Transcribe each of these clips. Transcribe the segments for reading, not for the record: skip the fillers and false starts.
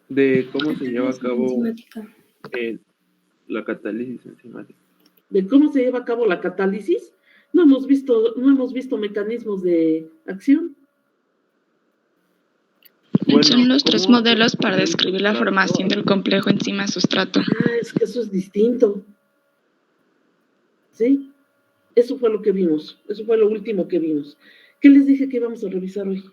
de cómo se lleva a cabo enzimática. La catálisis enzimática. ¿De cómo se lleva a cabo la catálisis? No hemos visto mecanismos de acción. Bueno, son los tres modelos para describir la formación del complejo enzima-sustrato. Es que eso es distinto. ¿Sí? Eso fue lo que vimos. Eso fue lo último que vimos. ¿Qué les dije que íbamos a revisar hoy?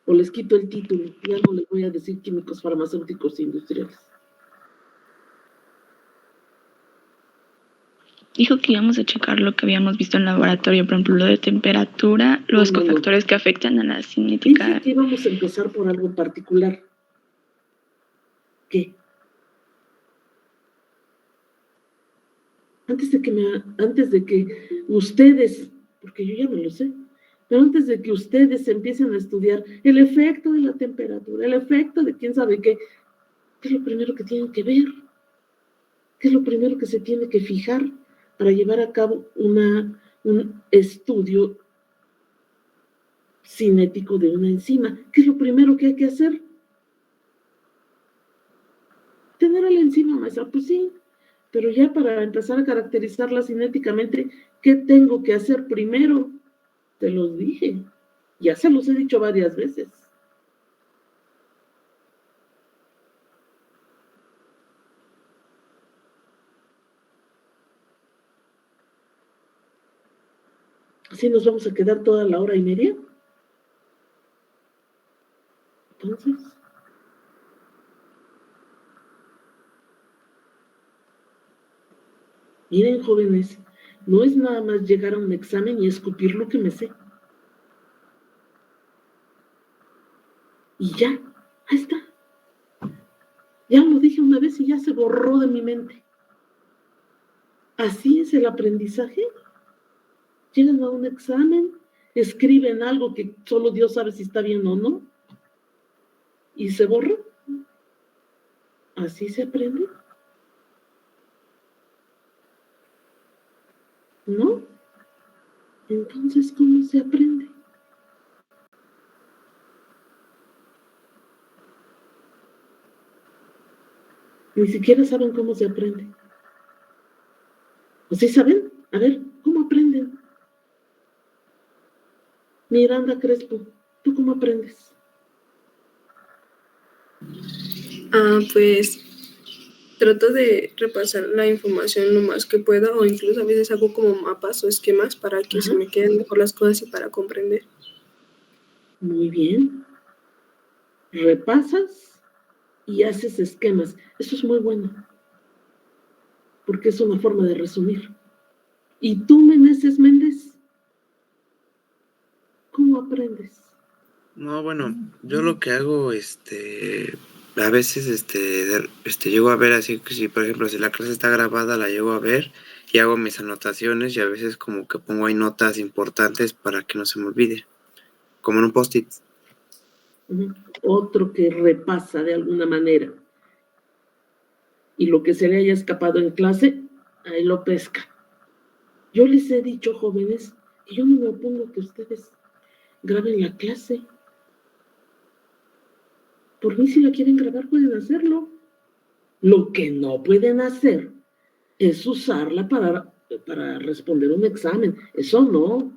O les quito el título. Ya no les voy a decir químicos farmacéuticos industriales. Dijo que íbamos a checar lo que habíamos visto en el laboratorio, por ejemplo, lo de temperatura, los cofactores que afectan a la cinética. Dije que íbamos a empezar por algo particular. ¿Qué? Antes de que ustedes, porque yo ya me lo sé, pero antes de que ustedes empiecen a estudiar el efecto de la temperatura, el efecto de quién sabe qué es lo primero que tienen que ver? ¿Qué es lo primero que se tiene que fijar para llevar a cabo un estudio cinético de una enzima? ¿Qué es lo primero que hay que hacer? ¿Tener a la enzima, maestra? Pues sí, pero ya para empezar a caracterizarla cinéticamente, ¿qué tengo que hacer primero? Te los dije, ya se los he dicho varias veces. ¿Así nos vamos a quedar toda la hora y media? Entonces, miren, jóvenes, no es nada más llegar a un examen y escupir lo que me sé. Y ya, ahí está. Ya lo dije una vez y ya se borró de mi mente. Así es el aprendizaje. Llegan a un examen, escriben algo que solo Dios sabe si está bien o no, y se borra. ¿Así se aprende? ¿No? Entonces, ¿cómo se aprende? Ni siquiera saben cómo se aprende. ¿O sí saben? A ver, ¿cómo aprenden? Miranda Crespo, ¿tú cómo aprendes? Pues trato de repasar la información lo más que pueda, o incluso a veces hago como mapas o esquemas para que se me queden mejor las cosas y para comprender. Muy bien. Repasas y haces esquemas. Eso es muy bueno, porque es una forma de resumir. ¿Y tú, Meneses Méndez? ¿Cómo aprendes? No, bueno, yo lo que hago, a veces, llego a ver así que si, por ejemplo, si la clase está grabada, la llego a ver y hago mis anotaciones y a veces como que pongo ahí notas importantes para que no se me olvide, como en un post-it. Otro que repasa de alguna manera y lo que se le haya escapado en clase, ahí lo pesca. Yo les he dicho, jóvenes, que yo no me opongo a que ustedes graben la clase. Por mí, si la quieren grabar, pueden hacerlo. Lo que no pueden hacer es usarla para responder un examen. Eso no.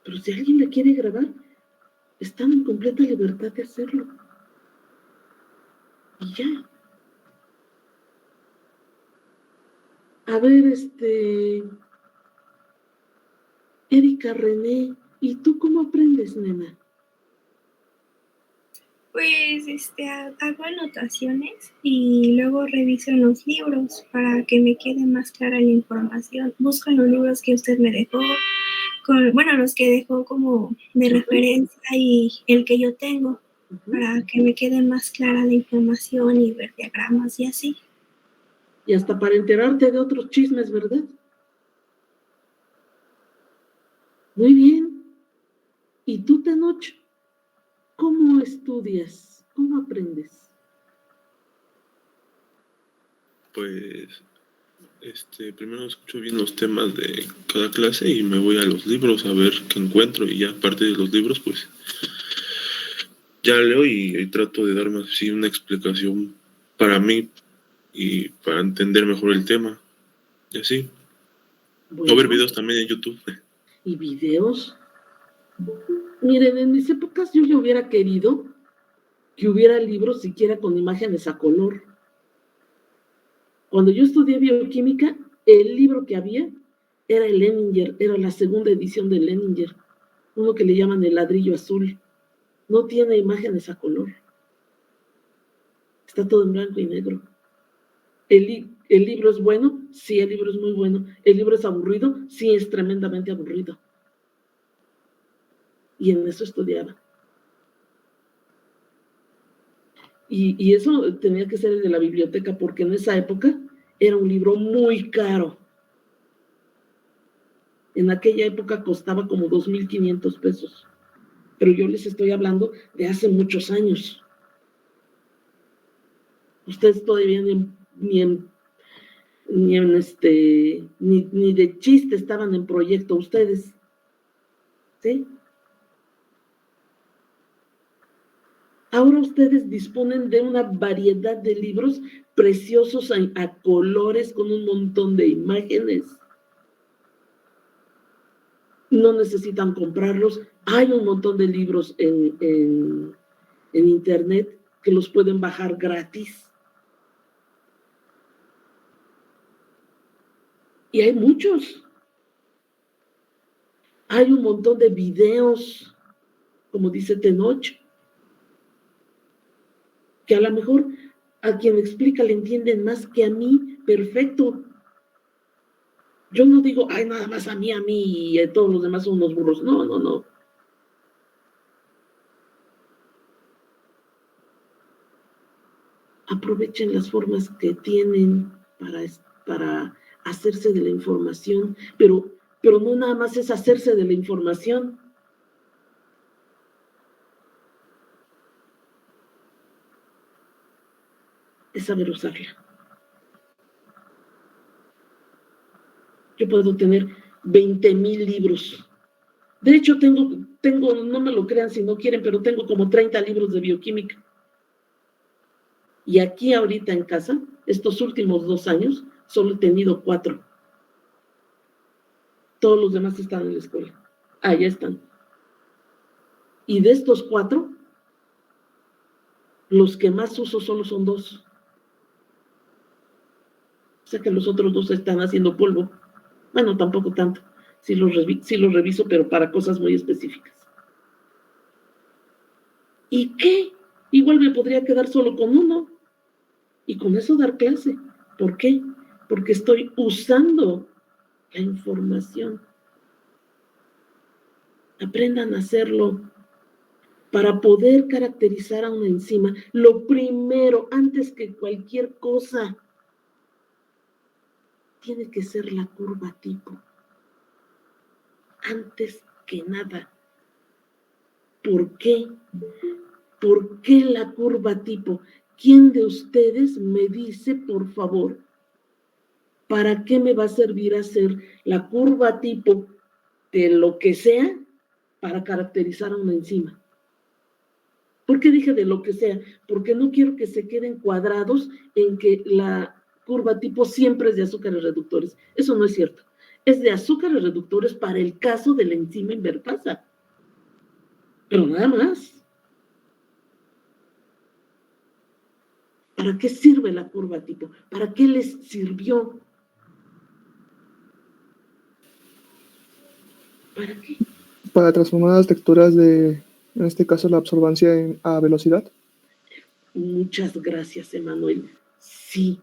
Pero si alguien la quiere grabar, están en completa libertad de hacerlo. Y ya. A ver, Erika René, ¿y tú cómo aprendes, nena? Pues hago anotaciones y luego reviso en los libros para que me quede más clara la información. Busco en los libros que usted me dejó, los que dejó como de referencia y el que yo tengo, para que me quede más clara la información y ver diagramas y así. Y hasta para enterarte de otros chismes, ¿verdad? Muy bien. ¿Y tú, Tenoch? ¿Cómo estudias? ¿Cómo aprendes? pues primero escucho bien los temas de cada clase y me voy a los libros a ver qué encuentro, y ya a partir de los libros pues ya leo y trato de darme así una explicación para mí y para entender mejor el tema, y así. Bueno, O ver videos también en YouTube. ¿y videos? Miren, en mis épocas yo ya hubiera querido que hubiera libros siquiera con imágenes a color. Cuando yo estudié bioquímica, el libro que había era el Leninger, era la segunda edición del Leninger, uno que le llaman el ladrillo azul. No tiene imágenes a color. Está todo en blanco y negro. ¿El libro es bueno? Sí, el libro es muy bueno. ¿El libro es aburrido? Sí, es tremendamente aburrido. Y en eso estudiaba. Y eso tenía que ser el de la biblioteca, porque en esa época era un libro muy caro. En aquella época costaba como 2,500 pesos. Pero yo les estoy hablando de hace muchos años. Ustedes todavía ni de chiste estaban en proyecto ustedes. ¿Sí? Ahora ustedes disponen de una variedad de libros preciosos a colores, con un montón de imágenes. No necesitan comprarlos. Hay un montón de libros en internet que los pueden bajar gratis. Y hay muchos. Hay un montón de videos, como dice Tenoch, que a lo mejor a quien explica le entienden más que a mí. Perfecto. Yo no digo, ay, nada más a mí y todos los demás son unos burros. No, no, no. Aprovechen las formas que tienen para hacerse de la información, pero no nada más es hacerse de la información. Es saber usarla. Yo puedo tener 20,000 libros. De hecho, tengo, no me lo crean si no quieren, pero tengo como 30 libros de bioquímica. Y aquí ahorita en casa, estos últimos 2 años, solo he tenido 4. Todos los demás están en la escuela. Ya están. Y de estos 4, los que más uso solo son 2. O sea que los otros 2 están haciendo polvo. Bueno, tampoco tanto. Sí los reviso, pero para cosas muy específicas. ¿Y qué? Igual me podría quedar solo con 1. Y con eso dar clase. ¿Por qué? Porque estoy usando la información. Aprendan a hacerlo. Para poder caracterizar a una enzima, lo primero, antes que cualquier cosa, tiene que ser la curva tipo. Antes que nada. ¿Por qué? ¿Por qué la curva tipo? ¿Quién de ustedes me dice, por favor, para qué me va a servir hacer la curva tipo de lo que sea para caracterizar a una enzima? ¿Por qué dije de lo que sea? Porque no quiero que se queden cuadrados en que la curva tipo siempre es de azúcares reductores. Eso no es cierto. Es de azúcares reductores para el caso de la enzima invertasa. Pero nada más. ¿Para qué sirve la curva tipo? ¿Para qué les sirvió? ¿Para qué? Para transformar las lecturas en este caso, la absorbancia a velocidad. Muchas gracias, Emanuel. Sí.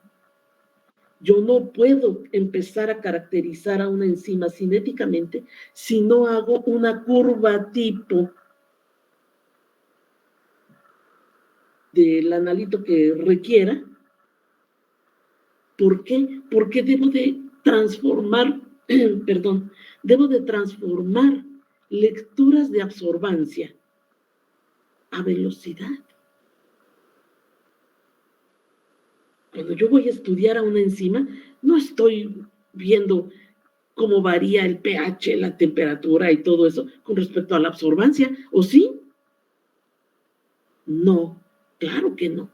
Yo no puedo empezar a caracterizar a una enzima cinéticamente si no hago una curva tipo del analito que requiera. ¿Por qué? Porque debo de transformar, lecturas de absorbancia a velocidad. Cuando yo voy a estudiar a una enzima, no estoy viendo cómo varía el pH, la temperatura y todo eso con respecto a la absorbancia, ¿o sí? No, claro que no.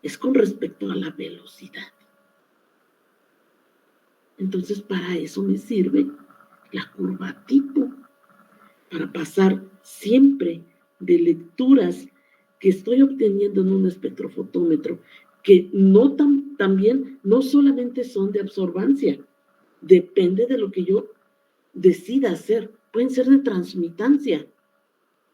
Es con respecto a la velocidad. Entonces, para eso me sirve la curva tipo, para pasar siempre de lecturas que estoy obteniendo en un espectrofotómetro, que no también no solamente son de absorbancia, depende de lo que yo decida hacer, pueden ser de transmitancia.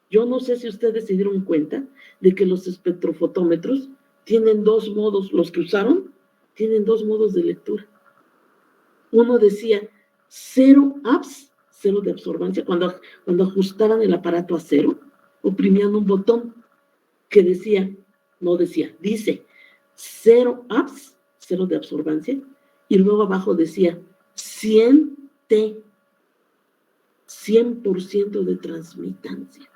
Yo no sé si ustedes se dieron cuenta de que los espectrofotómetros tienen dos modos, los que usaron, tienen dos modos de lectura. Uno decía 0 abs, 0 de absorbancia, cuando ajustaban el aparato a 0, oprimían un botón que decía, dice 0 abs, 0 de absorbancia, y luego abajo decía 100T, 100% de transmitancia.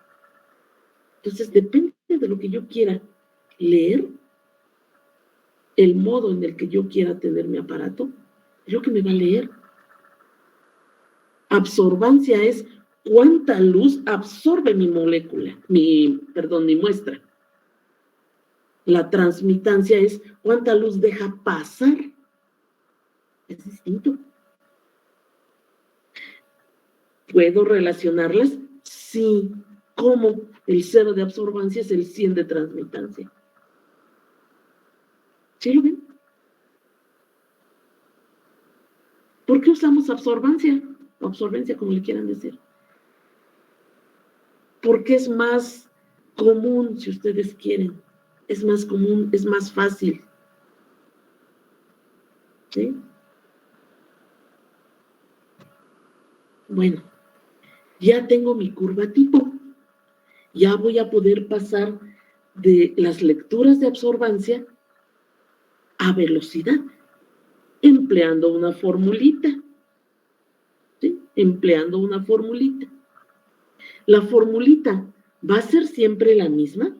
Entonces, depende de lo que yo quiera leer, el modo en el que yo quiera tener mi aparato, es lo que me va a leer. Absorbancia es cuánta luz absorbe mi molécula, mi muestra. La transmitancia es cuánta luz deja pasar. Es distinto. ¿Puedo relacionarlas? Sí. ¿Cómo? El 0 de absorbancia es el 100 de transmitancia. ¿Sí lo ven? ¿Por qué usamos absorbancia? Absorbencia, como le quieran decir. Porque es más común, si ustedes quieren. Es más común, es más fácil. ¿Sí? Bueno, ya tengo mi curva tipo. Ya voy a poder pasar de las lecturas de absorbancia a velocidad, empleando una formulita. ¿Sí? Empleando una formulita. La formulita va a ser siempre la misma.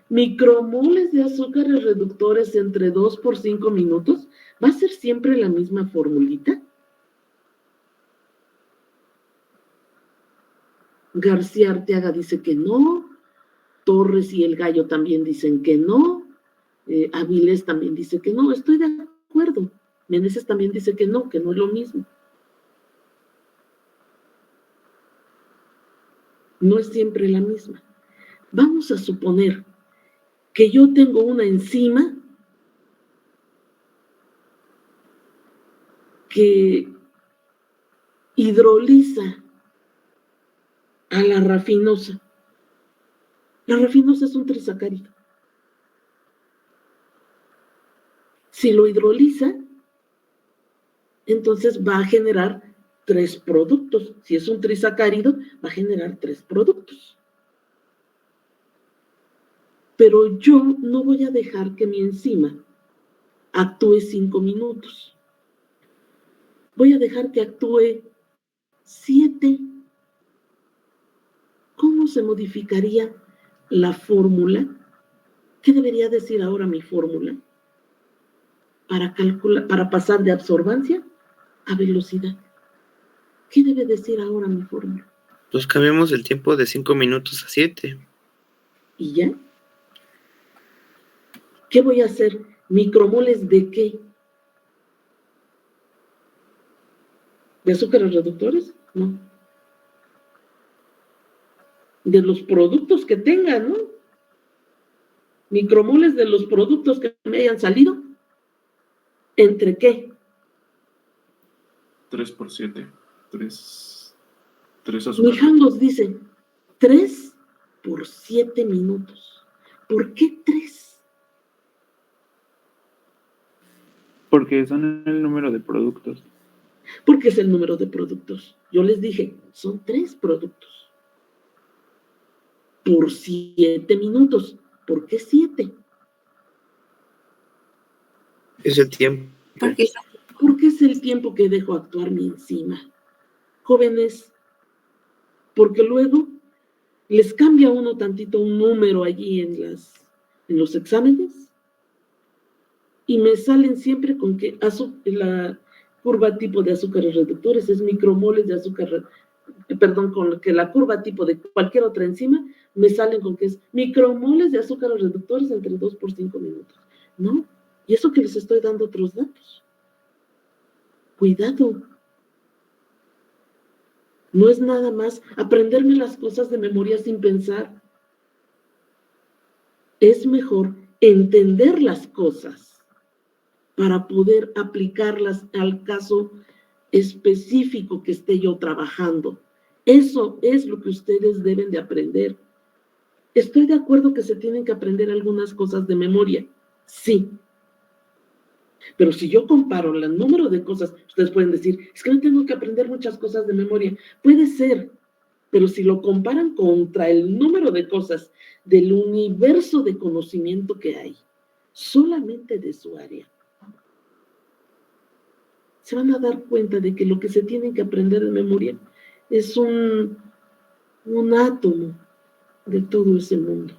Micromoles de azúcares reductores entre 2 por 5 minutos. ¿Va a ser siempre la misma formulita? García Arteaga dice que no. Torres y el Gallo también dicen que no. Avilés también dice que no. Estoy de acuerdo. Meneses también dice que no es lo mismo. No es siempre la misma. Vamos a suponer que yo tengo una enzima que hidroliza a la rafinosa. La rafinosa es un trisacárido. Si lo hidroliza, entonces va a generar 3 productos. Si es un trisacárido, va a generar 3 productos. Pero yo no voy a dejar que mi enzima actúe 5 minutos. Voy a dejar que actúe 7. ¿Cómo se modificaría la fórmula? ¿Qué debería decir ahora mi fórmula? Para pasar de absorbancia a velocidad. ¿Qué debe decir ahora mi fórmula? Pues cambiamos el tiempo de 5 minutos a 7. ¿Y ya? ¿Qué voy a hacer? ¿Micromoles de qué? ¿De azúcares reductores? No. De los productos que tengan, ¿no? Micromoles de los productos que me hayan salido. ¿Entre qué? 3 por 7. 3 azúcares. Mijangos dice 3 por 7 minutos. ¿Por qué 3? Porque son el número de productos. Porque es el número de productos. Yo les dije, son 3 productos. Por 7 minutos. ¿Por qué 7? Es el tiempo. Porque es el tiempo que dejo actuar mi enzima. Jóvenes, porque luego les cambia uno tantito un número allí en los exámenes y me salen siempre con que la curva tipo de azúcares reductores es micromoles de azúcar, perdón, con que la curva tipo de cualquier otra enzima me salen con que es micromoles de azúcares reductores entre 2 por 5 minutos. No, y eso que les estoy dando otros datos. Cuidado. No es nada más aprenderme las cosas de memoria sin pensar. Es mejor entender las cosas para poder aplicarlas al caso específico que esté yo trabajando. Eso es lo que ustedes deben de aprender. Estoy de acuerdo que se tienen que aprender algunas cosas de memoria, sí. Pero si yo comparo el número de cosas, ustedes pueden decir, es que no tengo que aprender muchas cosas de memoria. Puede ser, pero si lo comparan contra el número de cosas del universo de conocimiento que hay, solamente de su área, se van a dar cuenta de que lo que se tiene que aprender de memoria es un átomo de todo ese mundo.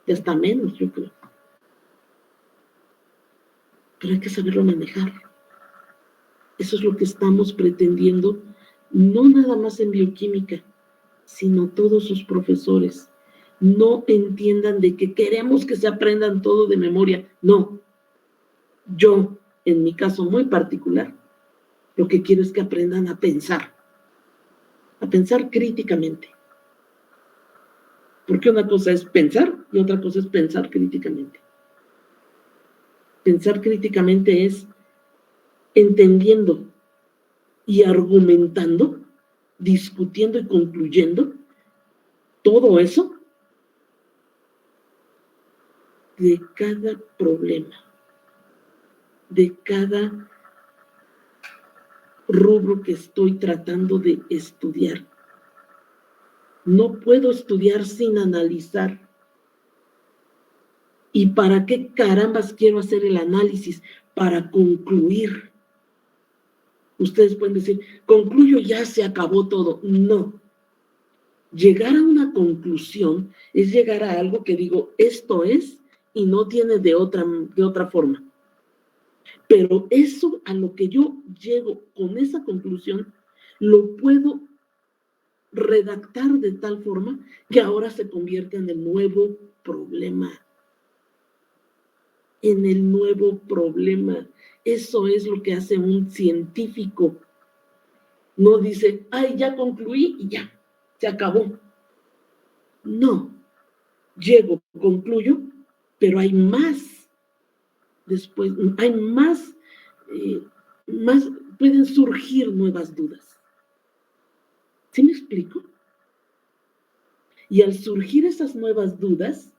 Y hasta menos, yo creo. Pero hay que saberlo manejar. Eso es lo que estamos pretendiendo, no nada más en bioquímica, sino todos sus profesores. No entiendan de que queremos que se aprendan todo de memoria. No. Yo, en mi caso muy particular, lo que quiero es que aprendan a pensar críticamente. Porque una cosa es pensar y otra cosa es pensar críticamente. Pensar críticamente es entendiendo y argumentando, discutiendo y concluyendo todo eso de cada problema, de cada rubro que estoy tratando de estudiar. No puedo estudiar sin analizar. ¿Y para qué carambas quiero hacer el análisis? Para concluir. Ustedes pueden decir, concluyo, ya se acabó todo. No. Llegar a una conclusión es llegar a algo que digo, esto es, y no tiene de otra forma. Pero eso a lo que yo llego con esa conclusión, lo puedo redactar de tal forma que ahora se convierte en el nuevo problema. En el nuevo problema. Eso es lo que hace un científico. No dice, ay, ya concluí y ya, se acabó. No. Llego, concluyo, pero hay más. Después, hay más, pueden surgir nuevas dudas. ¿Sí me explico? Y al surgir esas nuevas dudas,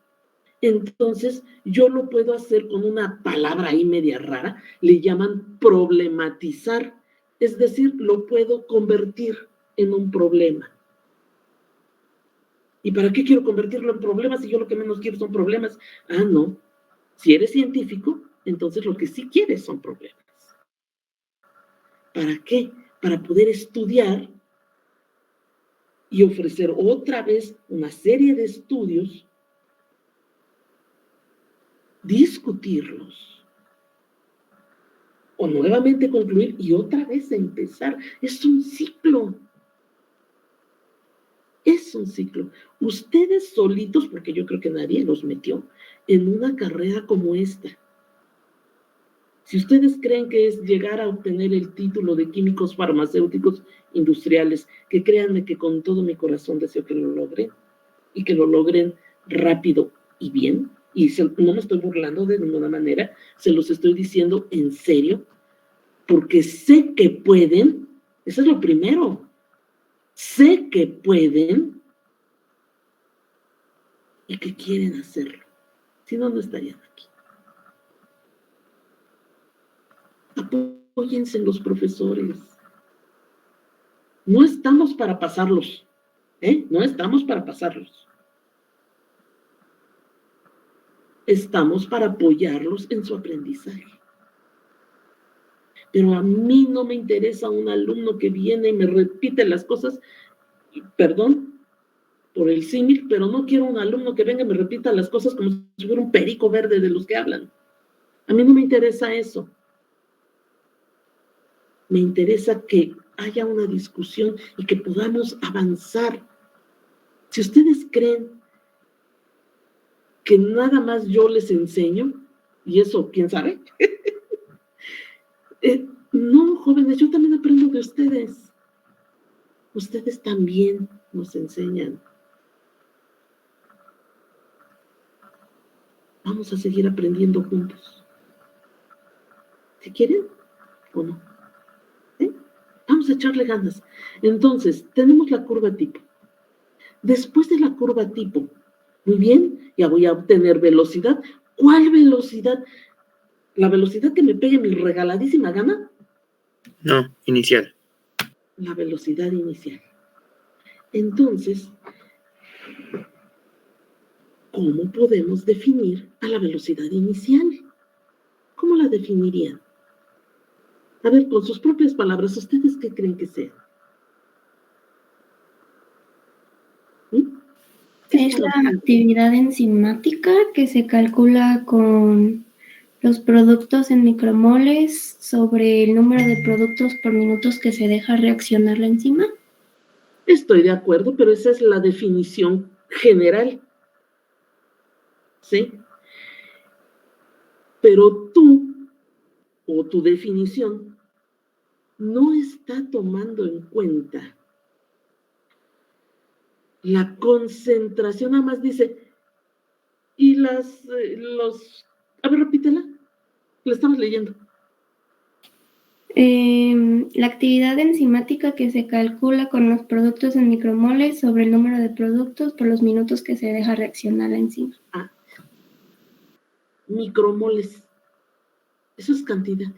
entonces yo lo puedo hacer con una palabra ahí media rara, le llaman problematizar, es decir, lo puedo convertir en un problema. ¿Y para qué quiero convertirlo en problemas si yo lo que menos quiero son problemas? Ah, no. Si eres científico, entonces lo que sí quieres son problemas. ¿Para qué? Para poder estudiar y ofrecer otra vez una serie de estudios, discutirlos, o nuevamente concluir y otra vez empezar. Es un ciclo. Es un ciclo. Ustedes solitos, porque yo creo que nadie los metió en una carrera como esta. Si ustedes creen que es llegar a obtener el título de químicos farmacéuticos industriales, que créanme que con todo mi corazón deseo que lo logren, y que lo logren rápido y bien, y no me estoy burlando de ninguna manera, se los estoy diciendo en serio, porque sé que pueden, eso es lo primero, sé que pueden y que quieren hacerlo, si no, no estarían aquí. Apóyense en los profesores. No estamos para pasarlos, no estamos para pasarlos. Estamos para apoyarlos en su aprendizaje. Pero a mí no me interesa un alumno que viene y me repite las cosas, perdón por el símil, pero no quiero un alumno que venga y me repita las cosas como si fuera un perico verde de los que hablan. A mí no me interesa eso. Me interesa que haya una discusión y que podamos avanzar. Si ustedes creen que nada más yo les enseño, y eso, ¿quién sabe? No, jóvenes, yo también aprendo de ustedes. Ustedes también nos enseñan. Vamos a seguir aprendiendo juntos. ¿Si quieren o no? Vamos a echarle ganas. Entonces, tenemos la curva tipo. Después de la curva tipo, muy bien, ya voy a obtener velocidad. ¿Cuál velocidad? ¿La velocidad que me pegue mi regaladísima gana? No, inicial. La velocidad inicial. Entonces, ¿cómo podemos definir a la velocidad inicial? ¿Cómo la definirían? A ver, con sus propias palabras, ¿ustedes qué creen que sea? Es la actividad enzimática que se calcula con los productos en micromoles sobre el número de productos por minutos que se deja reaccionar la enzima. Estoy de acuerdo, pero esa es la definición general. ¿Sí? Pero tú, o tu definición, no está tomando en cuenta la concentración, nada más dice, y a ver, repítela, la estamos leyendo. La actividad enzimática que se calcula con los productos en micromoles sobre el número de productos por los minutos que se deja reaccionar la enzima. Micromoles. Eso es cantidad.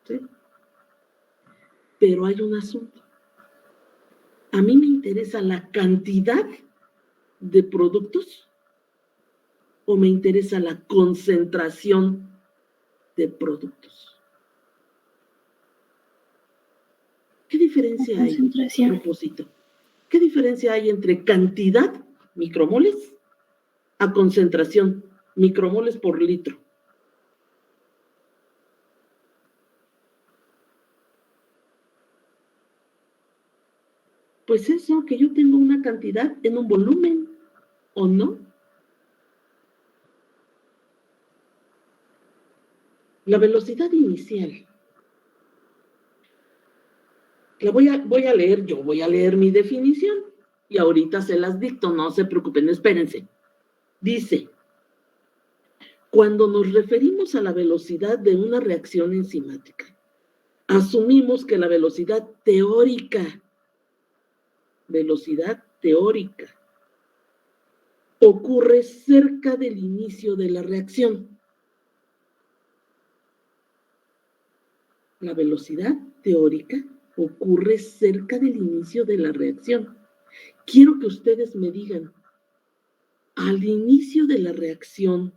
¿Sí? Pero hay un asunto. A mí me interesa la cantidad de productos o me interesa la concentración de productos. ¿Qué diferencia hay? Propósito. ¿Qué diferencia hay entre cantidad, micromoles, a concentración, micromoles por litro? Pues eso, que yo tengo una cantidad en un volumen, ¿o no? La velocidad inicial. Voy a leer mi definición y ahorita se las dicto, no se preocupen, espérense. Dice, cuando nos referimos a la velocidad de una reacción enzimática, asumimos que la velocidad teórica ocurre cerca del inicio de la reacción. La velocidad teórica ocurre cerca del inicio de la reacción. Quiero que ustedes me digan, al inicio de la reacción,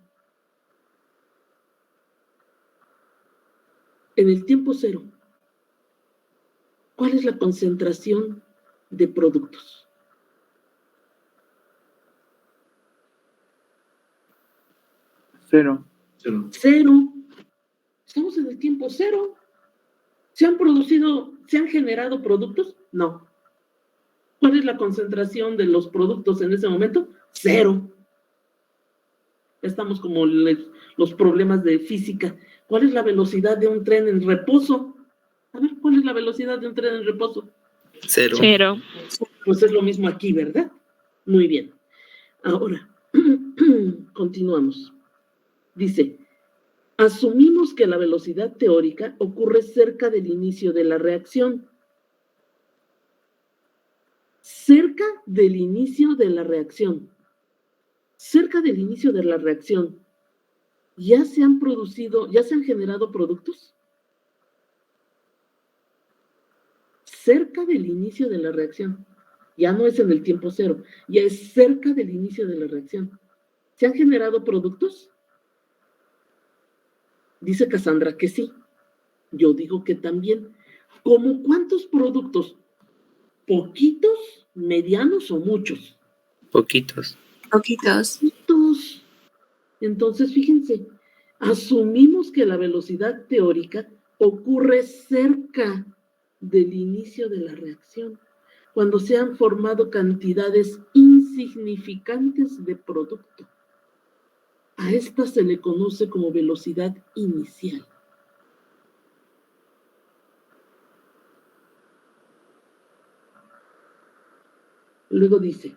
en el tiempo cero, ¿cuál es la concentración de productos? Cero. Cero. Estamos en el tiempo cero. ¿Se han generado productos? No. ¿Cuál es la concentración de los productos en ese momento? Cero. Estamos como los problemas de física. ¿Cuál es la velocidad de un tren en reposo? A ver, ¿cuál es la velocidad de un tren en reposo? Cero. Pues es lo mismo aquí, ¿verdad? Muy bien. Ahora, continuamos. Dice, asumimos que la velocidad teórica ocurre cerca del inicio de la reacción. Cerca del inicio de la reacción. Cerca del inicio de la reacción. ¿Ya se han generado productos? Cerca del inicio de la reacción. Ya no es en el tiempo cero, ya es cerca del inicio de la reacción. ¿Se han generado productos? Dice Cassandra que sí. Yo digo que también. ¿Cómo cuántos productos? ¿Poquitos, medianos o muchos? Poquitos. Poquitos. Entonces, fíjense, asumimos que la velocidad teórica ocurre cerca del inicio de la reacción, cuando se han formado cantidades insignificantes de producto. A esta se le conoce como velocidad inicial. Luego dice,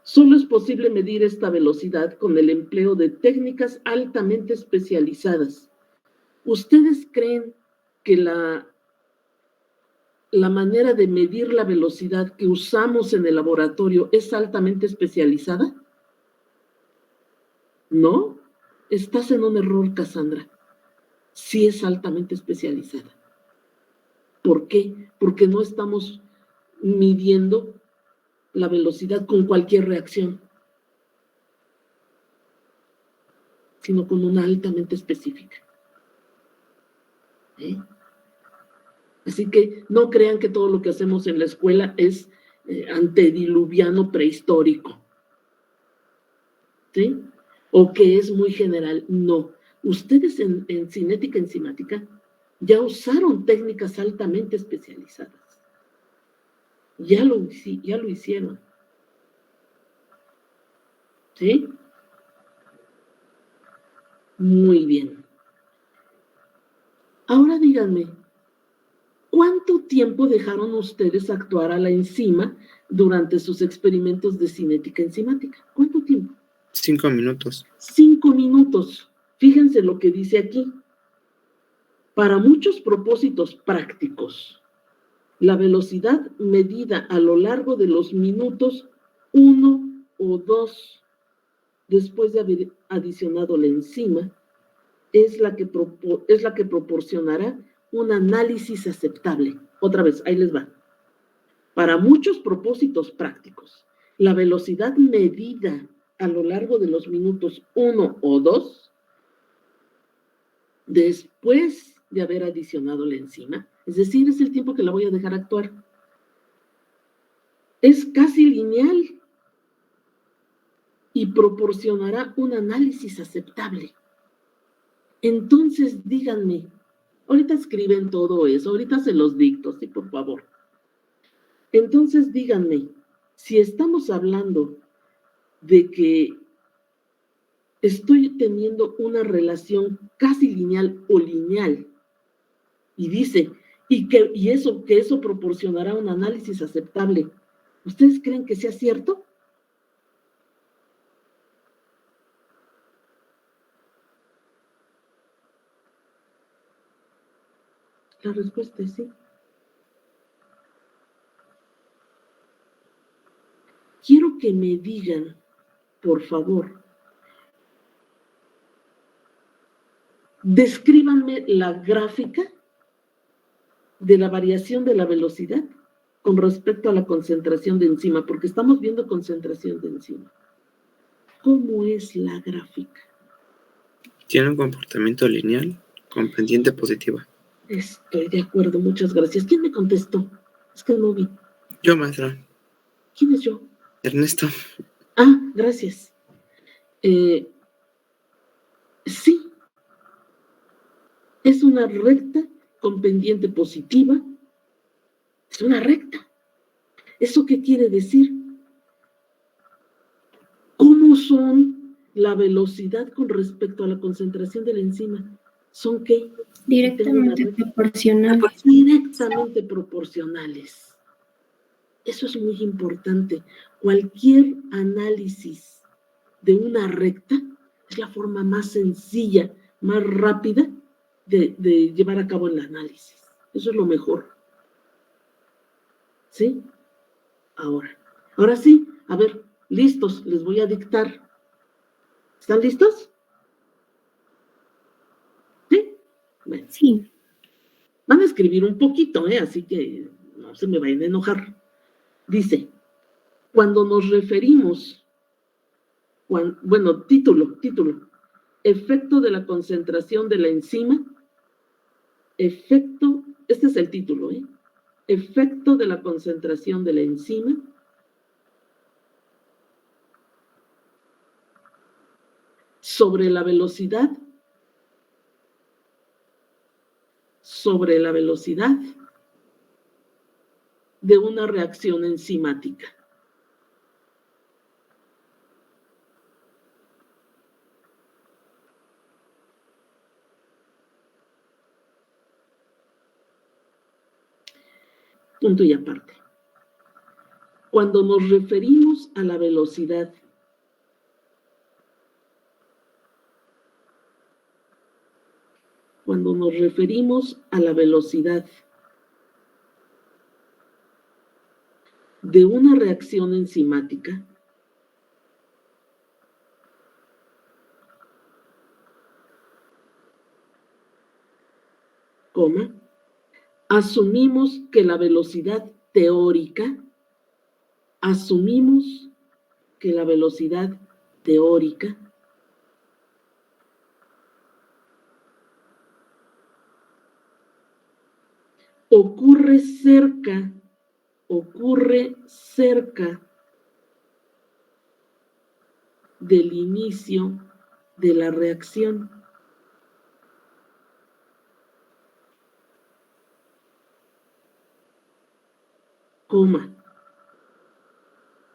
solo es posible medir esta velocidad con el empleo de técnicas altamente especializadas. ¿Ustedes creen que la manera de medir la velocidad que usamos en el laboratorio es altamente especializada? No, estás en un error, Cassandra. Sí es altamente especializada. ¿Por qué? Porque no estamos midiendo la velocidad con cualquier reacción, sino con una altamente específica. Así que no crean que todo lo que hacemos en la escuela es antediluviano prehistórico, ¿sí? O que es muy general. No. Ustedes en cinética enzimática ya usaron técnicas altamente especializadas. Ya lo hicieron. ¿Sí? Muy bien. Ahora díganme, ¿cuánto tiempo dejaron ustedes actuar a la enzima durante sus experimentos de cinética enzimática? ¿Cuánto tiempo? 5 minutos. 5 minutos. Fíjense lo que dice aquí. Para muchos propósitos prácticos, la velocidad medida a lo largo de los minutos 1 o 2 después de haber adicionado la enzima es la que proporcionará un análisis aceptable. Otra vez, ahí les va. Para muchos propósitos prácticos, la velocidad medida a lo largo de los minutos 1 o 2 después de haber adicionado la enzima, es decir, es el tiempo que la voy a dejar actuar, es casi lineal y proporcionará un análisis aceptable. Entonces, díganme, ahorita escriben todo eso, ahorita se los dicto, sí, por favor. Entonces, díganme, si estamos hablando de que estoy teniendo una relación casi lineal o lineal, y dice, que eso proporcionará un análisis aceptable, ¿ustedes creen que sea cierto? La respuesta es sí. Quiero que me digan, por favor, descríbanme la gráfica de la variación de la velocidad con respecto a la concentración de enzima, porque estamos viendo concentración de enzima. ¿Cómo es la gráfica? Tiene un comportamiento lineal con pendiente positiva. Estoy de acuerdo, muchas gracias. ¿Quién me contestó? Es que no vi. Yo, maestra. ¿Quién es yo? Ernesto. Ah, gracias. Sí. Es una recta con pendiente positiva. Es una recta. ¿Eso qué quiere decir? ¿Cómo son la velocidad con respecto a la concentración de la enzima? ¿Son qué? Directamente proporcionales. Directamente proporcionales. Eso es muy importante. Cualquier análisis de una recta es la forma más sencilla, más rápida de llevar a cabo el análisis. Eso es lo mejor. ¿Sí? Ahora sí, a ver, listos, les voy a dictar. ¿Están listos? ¿Sí? Bueno. Sí. Van a escribir un poquito, así que no se me vayan a enojar. Dice, cuando nos referimos, título, efecto de la concentración de la enzima, este es el título, efecto de la concentración de la enzima, sobre la velocidad de una reacción enzimática. Punto y aparte. Cuando nos referimos a la velocidad, de una reacción enzimática, asumimos que la velocidad teórica ocurre cerca del inicio de la reacción.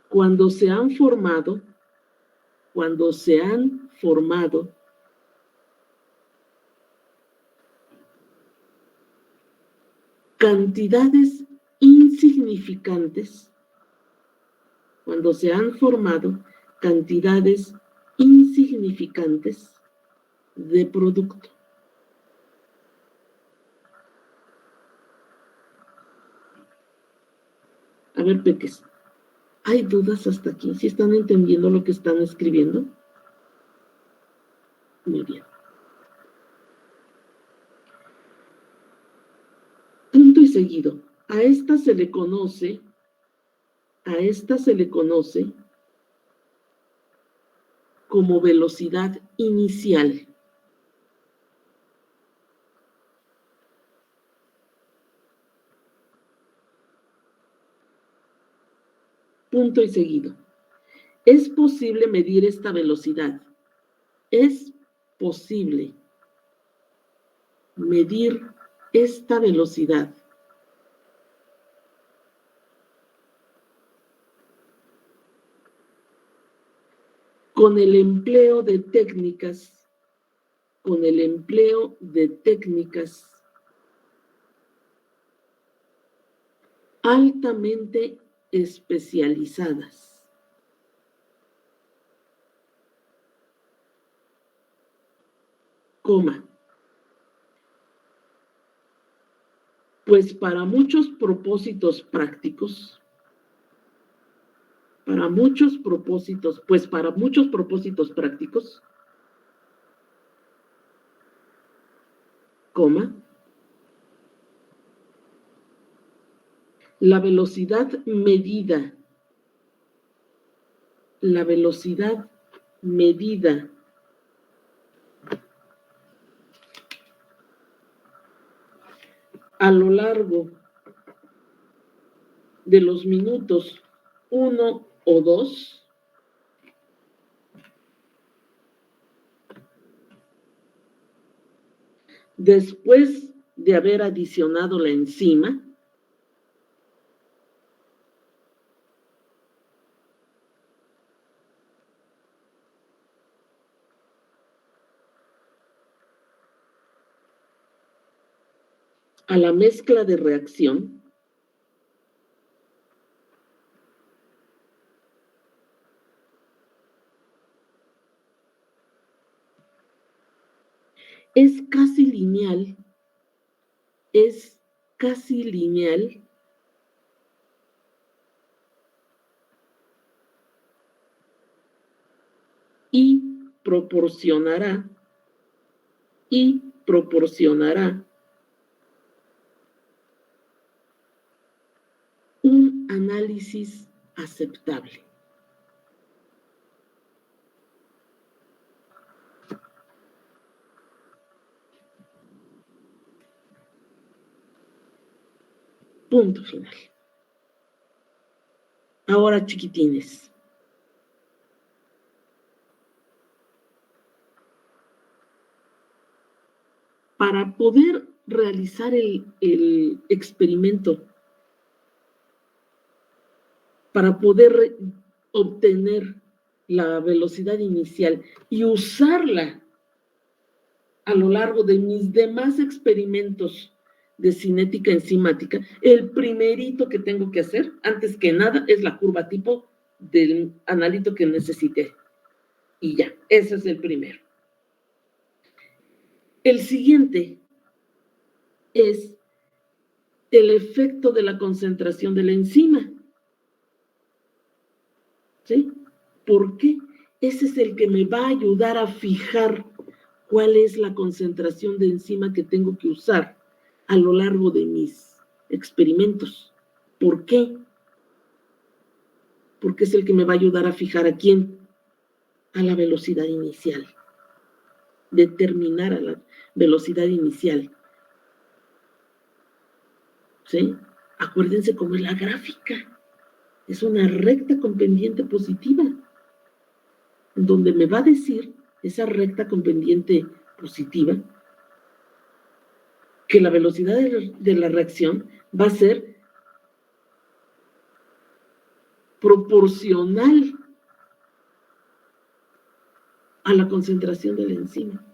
Cuando se han formado cantidades insignificantes de producto. A ver, peques, ¿hay dudas hasta aquí? ¿Sí están entendiendo lo que están escribiendo? Muy bien. Punto y seguido. A esta se le conoce como velocidad inicial. Punto y seguido. ¿Es posible medir esta velocidad? Es posible medir esta velocidad con el empleo de técnicas altamente especializadas. Pues para muchos propósitos prácticos, la velocidad medida a lo largo de los minutos 1 o 2 después de haber adicionado la enzima, a la mezcla de reacción, es casi lineal y proporcionará un análisis aceptable. Punto final. Ahora, chiquitines, para poder realizar el experimento, para poder obtener la velocidad inicial y usarla a lo largo de mis demás experimentos de cinética enzimática, el primerito que tengo que hacer, antes que nada, es la curva tipo del analito que necesité. Y ya, ese es el primero. El siguiente es el efecto de la concentración de la enzima. ¿Sí? ¿Por qué? Ese es el que me va a ayudar a fijar cuál es la concentración de enzima que tengo que usar a lo largo de mis experimentos. ¿Por qué? Porque es el que me va a ayudar a fijar a quién, a la velocidad inicial. Determinar a la velocidad inicial. ¿Sí? Acuérdense cómo es la gráfica. Es una recta con pendiente positiva, donde me va a decir esa recta con pendiente positiva que la velocidad de la reacción va a ser proporcional a la concentración de la enzima.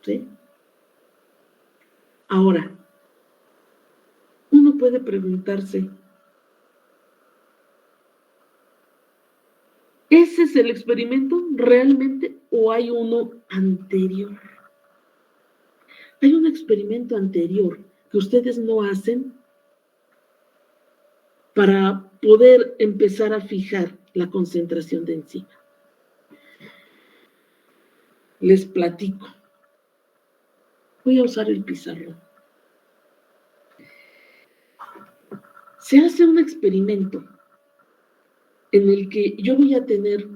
¿Sí? Ahora, uno puede preguntarse, ¿ese es el experimento realmente o hay uno anterior? Hay un experimento anterior que ustedes no hacen para poder empezar a fijar la concentración de enzima. Les platico. Voy a usar el pizarrón. Se hace un experimento en el que yo voy a tener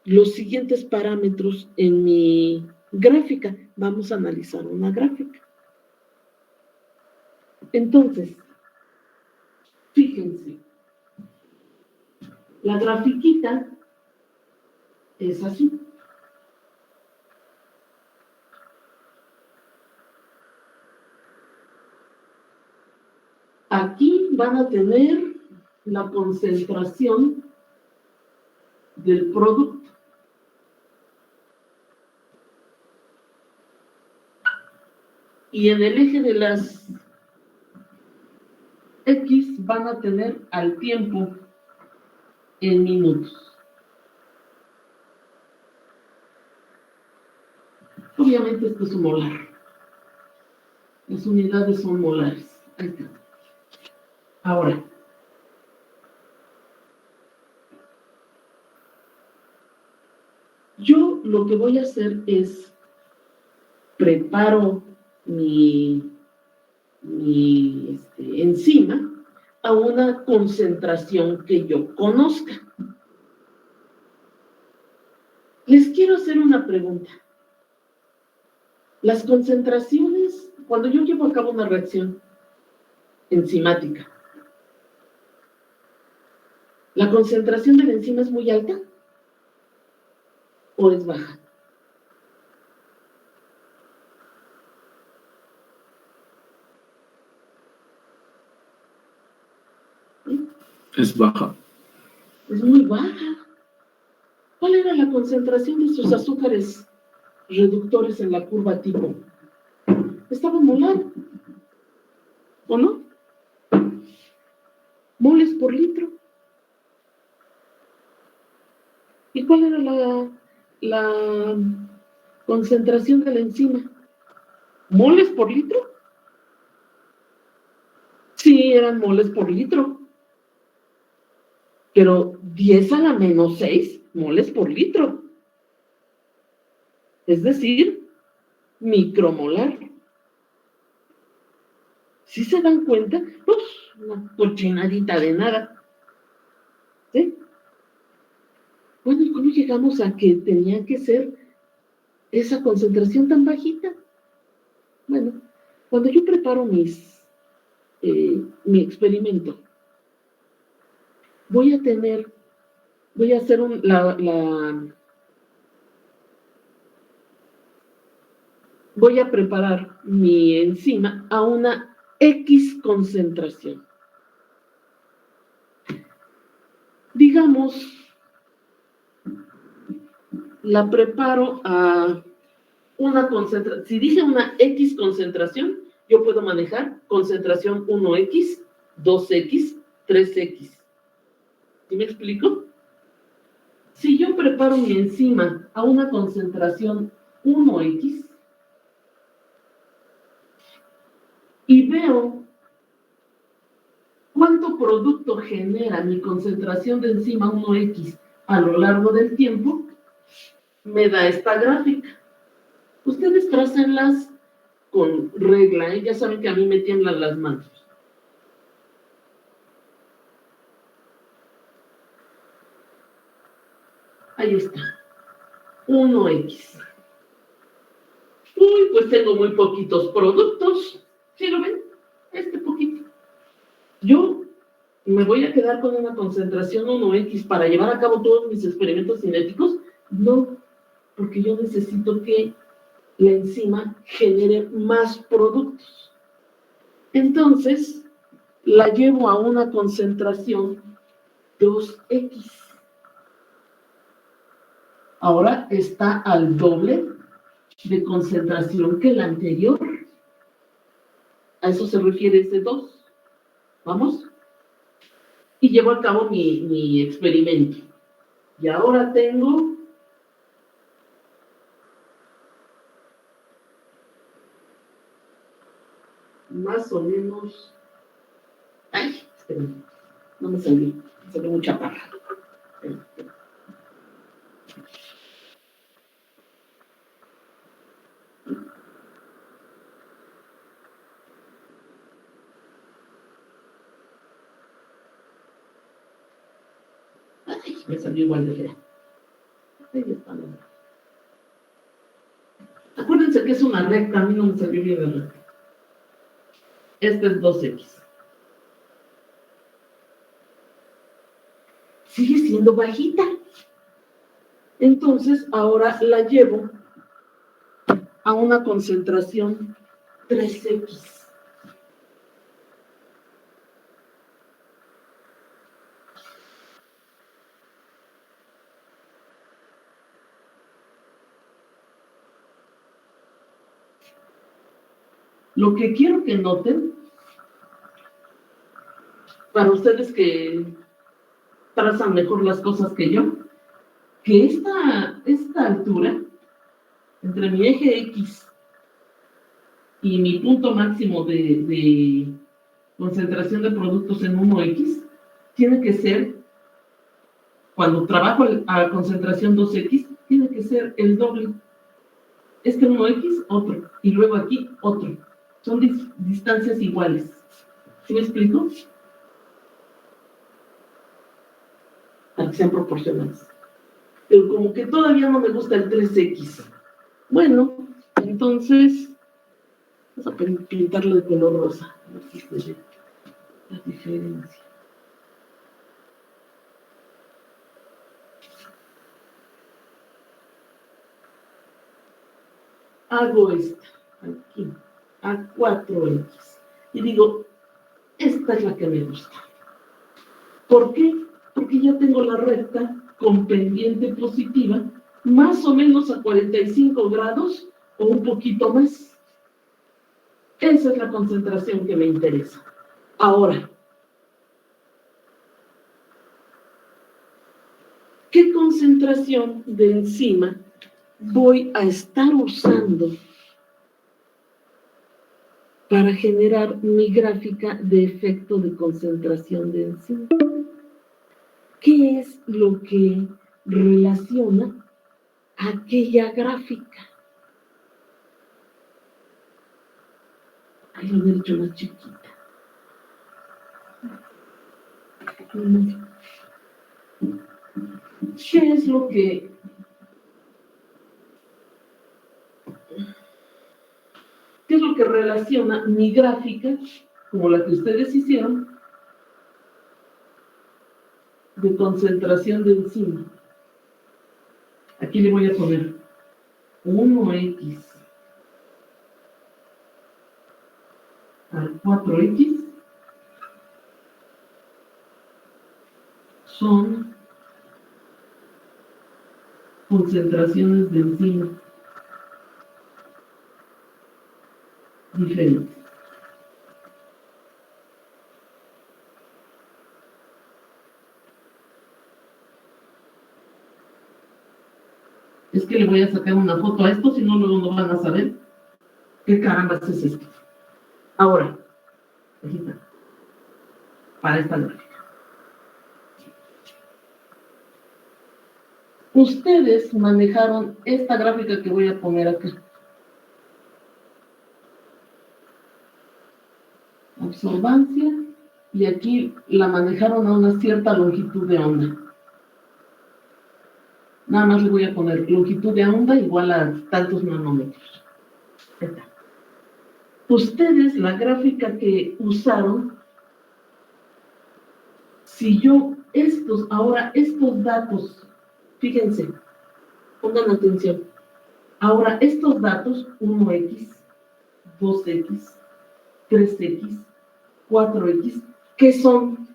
los siguientes parámetros en mi gráfica. Vamos a analizar una gráfica. Entonces, fíjense, la grafiquita es así. Aquí van a tener la concentración del producto. Y en el eje de las X van a tener al tiempo en minutos. Obviamente esto es un molar. Las unidades son molares. Ahí está. Ahora, yo lo que voy a hacer es preparo mi enzima a una concentración que yo conozca. Les quiero hacer una pregunta. Las concentraciones, cuando yo llevo a cabo una reacción enzimática, ¿la concentración de la enzima es muy alta o es baja? Es baja. Es muy baja. ¿Cuál era la concentración de sus azúcares reductores en la curva tipo? Estaba molar, ¿o no? Moles por litro. ¿Y cuál era la concentración de la enzima? ¿Moles por litro? Sí, eran moles por litro. Pero 10 a la menos 6 moles por litro. Es decir, micromolar. ¿Sí se dan cuenta? Pues, una cochinadita de nada. ¿Sí? Bueno, ¿y cómo llegamos a que tenía que ser esa concentración tan bajita? Bueno, cuando yo preparo mi experimento, voy a hacer voy a preparar mi enzima a una X concentración. Digamos, la preparo a una concentración. Si dije una X concentración, yo puedo manejar concentración 1X, 2X, 3X. ¿Sí me explico? Si yo preparo mi enzima a una concentración 1X y veo cuánto producto genera mi concentración de enzima 1X a lo largo del tiempo, me da esta gráfica. Ustedes trácenlas con regla, ¿eh? Ya saben que a mí me tiemblan las manos. Ahí está. 1X. Uy, pues tengo muy poquitos productos. ¿Sí lo ven? Este poquito. Yo me voy a quedar con una concentración 1X para llevar a cabo todos mis experimentos cinéticos. No, porque yo necesito que la enzima genere más productos. Entonces, la llevo a una concentración 2X. Ahora está al doble de concentración que la anterior. A eso se refiere ese 2. ¿Vamos? Y llevo a cabo mi experimento. Y ahora tengo más o menos... Ay, esperen, no me salió. Me salió mucha parra. Ay, me salió igual de fea. Ahí está. Acuérdense que es una recta, a mí no me salió bien de recta. Este es 2X. Sigue siendo bajita. Entonces, ahora la llevo a una concentración 3X. Lo que quiero que noten, para ustedes que trazan mejor las cosas que yo, que esta altura, entre mi eje X y mi punto máximo de concentración de productos en 1X, tiene que ser, cuando trabajo a concentración 2X, tiene que ser el doble. Este 1X, otro, y luego aquí, otro. Son distancias iguales. ¿Sí me explico? Para que sean proporcionales. Pero como que todavía no me gusta el 3X. Bueno, entonces vamos a pintarlo de color rosa. A ver si se ve la diferencia. Hago esta, aquí, a 4X. Y digo, esta es la que me gusta. ¿Por qué? Porque ya tengo la recta con pendiente positiva, más o menos a 45 grados o un poquito más. Esa es la concentración que me interesa. Ahora, ¿qué concentración de enzima voy a estar usando para generar mi gráfica de efecto de concentración de enzima? ¿Qué es lo que relaciona aquella gráfica? Ay, lo he hecho más chiquita. ¿Qué es lo que relaciona mi gráfica, como la que ustedes hicieron, de concentración de enzima? Aquí le voy a poner 1X al 4X son concentraciones de enzima diferentes. Es que le voy a sacar una foto a esto, si no, luego no van a saber qué carambas es esto. Ahora, aquí está, para esta gráfica. Ustedes manejaron esta gráfica que voy a poner acá. Absorbancia, y aquí la manejaron a una cierta longitud de onda. Nada más le voy a poner longitud de onda igual a tantos nanómetros. Ahí está. Ustedes, la gráfica que usaron, si yo ahora estos datos, fíjense, pongan atención, ahora estos datos, 1X, 2X, 3X, 4X, ¿qué son?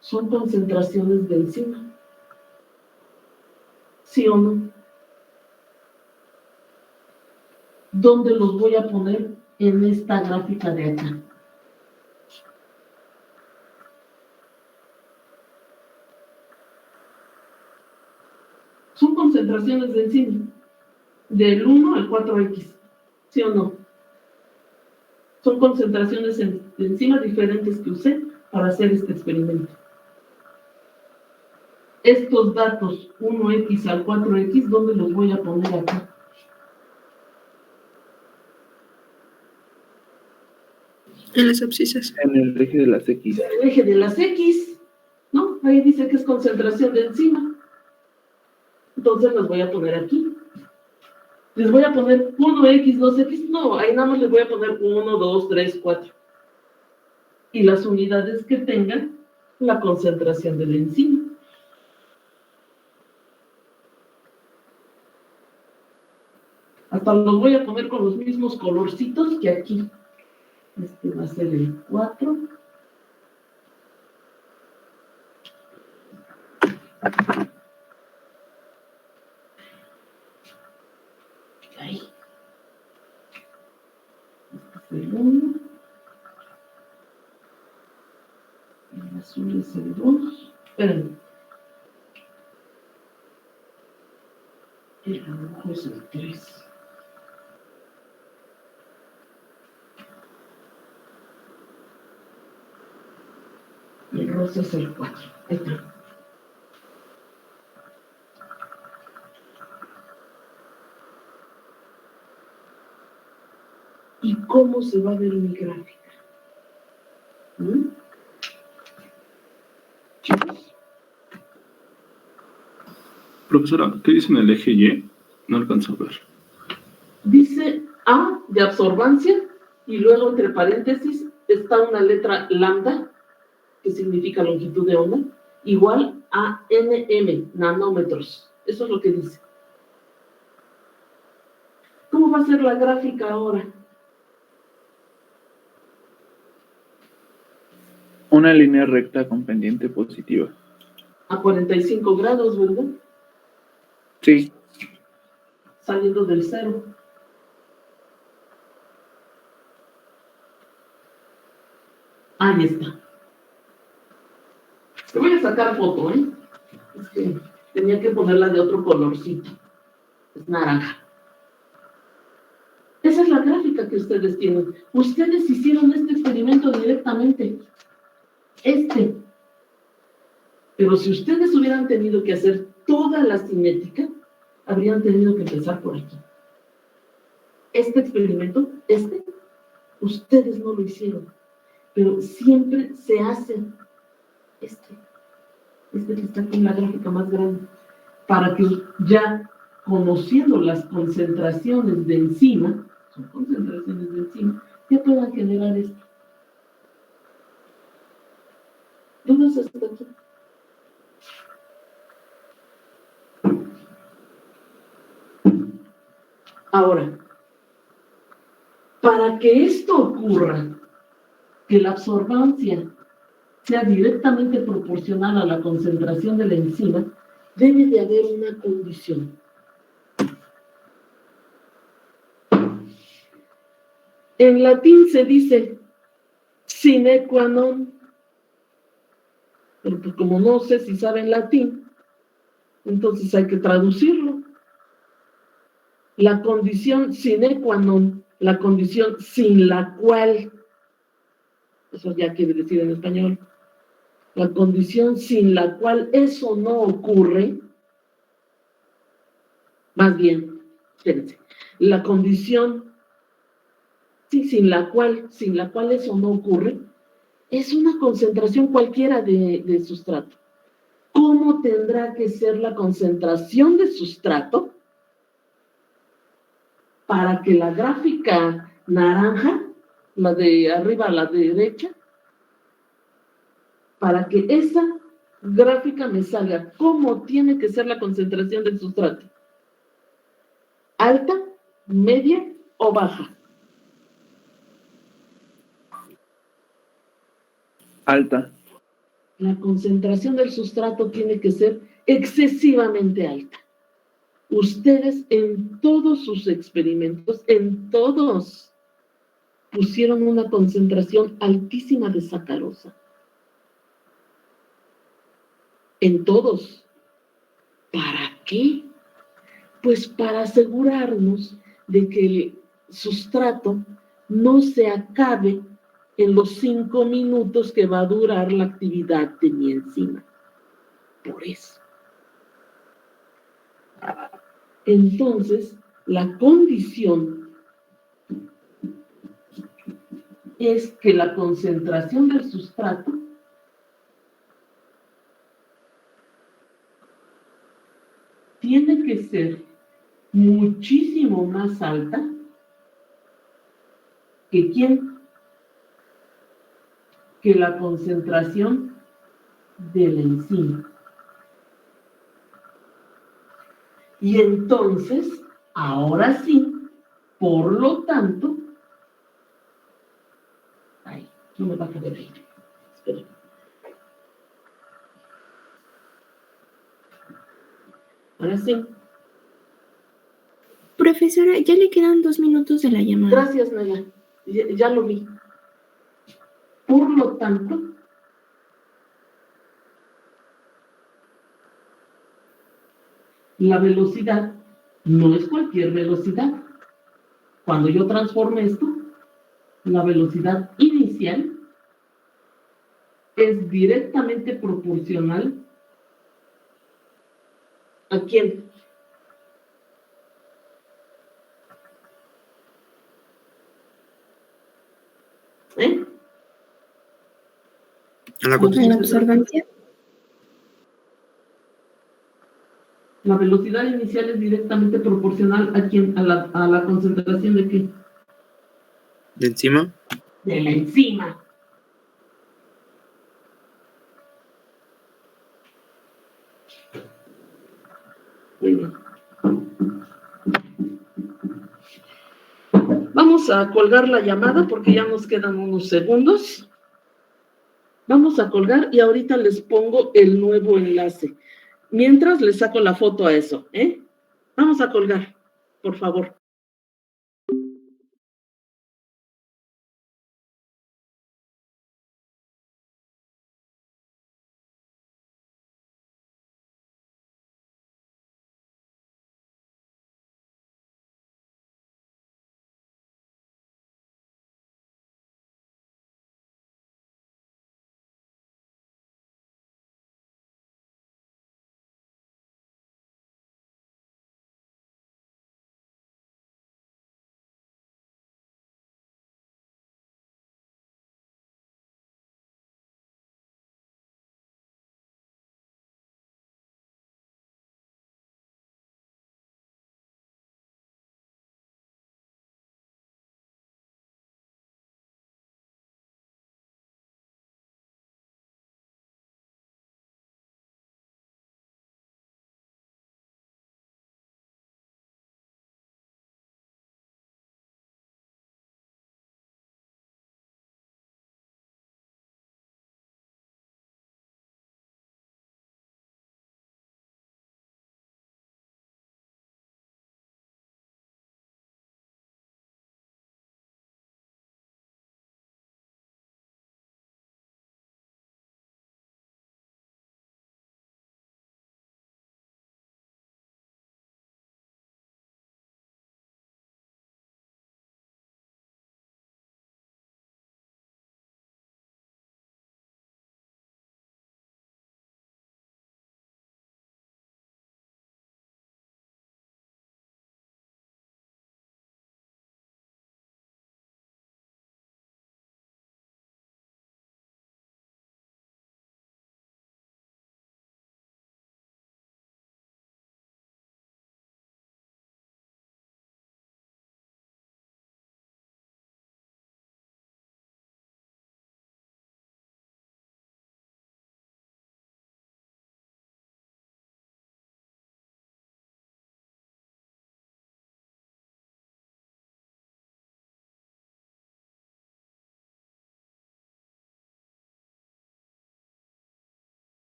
Son concentraciones de enzima. ¿Sí o no? ¿Dónde los voy a poner? En esta gráfica de acá. Son concentraciones de enzima. Del 1 al 4X. ¿Sí o no? Son concentraciones de enzima diferentes que usé para hacer este experimento. Estos datos 1X al 4X, ¿dónde los voy a poner acá? En las abscisas. En el eje de las X. En el eje de las X, ¿no? Ahí dice que es concentración de enzima. Entonces los voy a poner aquí. Les voy a poner 1X, 2X, no, ahí nada más les voy a poner 1, 2, 3, 4. Y las unidades que tengan la concentración de la enzima. Hasta los voy a poner con los mismos colorcitos que aquí. Este va a ser el 4. Ahí. Este es el 1. El azul es el 2. Espérenme. El rojo es el 3. El rosa es el 4. Ahí está. ¿Y cómo se va a ver mi gráfica? Chicos. Profesora, ¿qué dice en el eje Y? No alcanzo a ver. Dice A de absorbancia y luego entre paréntesis está una letra lambda, que significa longitud de onda, igual a nm, nanómetros. Eso es lo que dice. ¿Cómo va a ser la gráfica ahora? Una línea recta con pendiente positiva. A 45 grados, ¿verdad? Sí. Saliendo del 0. Ahí está. Te voy a sacar foto, ¿eh? Es que tenía que ponerla de otro colorcito. Es naranja. Esa es la gráfica que ustedes tienen. Ustedes hicieron este experimento directamente. Pero si ustedes hubieran tenido que hacer toda la cinética, habrían tenido que empezar por aquí. Este experimento, ustedes no lo hicieron. Pero siempre se hace este que está aquí en la gráfica más grande, para que ya conociendo las concentraciones de enzima, son concentraciones de enzima, ya puedan generar esto. ¿Dudas hasta aquí? Ahora, para que esto ocurra, que la absorbancia sea directamente proporcional a la concentración de la enzima, debe de haber una condición. En latín se dice sine qua non, pero pues como no sé si saben latín, entonces hay que traducirlo. La condición sine qua non, la condición sin la cual, eso ya quiere decir en español, la condición sin la cual eso no ocurre, más bien, espérense, la condición sí, sin la cual eso no ocurre, es una concentración cualquiera de sustrato. ¿Cómo tendrá que ser la concentración de sustrato para que la gráfica naranja, la de arriba a la derecha, para que esa gráfica me salga? ¿Cómo tiene que ser la concentración del sustrato? ¿Alta, media o baja? Alta. La concentración del sustrato tiene que ser excesivamente alta. Ustedes en todos sus experimentos, en todos, pusieron una concentración altísima de sacarosa. En todos. ¿Para qué? Pues para asegurarnos de que el sustrato no se acabe en los 5 minutos que va a durar la actividad de mi enzima. Por eso. Entonces, la condición es que la concentración del sustrato tiene que ser muchísimo más alta que ¿quién? Que la concentración de la enzima. Y entonces, ahora sí, por lo tanto, ay, no me va a caber ahí. Espera. Ahora sí. Profesora, ya le quedan 2 minutos de la llamada. Gracias, Naya. Ya lo vi. Por lo tanto, la velocidad no es cualquier velocidad. Cuando yo transforme esto, la velocidad inicial es directamente proporcional ¿a quién? ¿Eh? A la ¿A la absorbancia? La velocidad inicial es directamente proporcional ¿a quién? A la concentración de qué? ¿De enzima? De la enzima. Muy bien. Vamos a colgar la llamada porque ya nos quedan unos segundos. Vamos a colgar y ahorita les pongo el nuevo enlace. Mientras les saco la foto a eso, ¿eh? Vamos a colgar, por favor.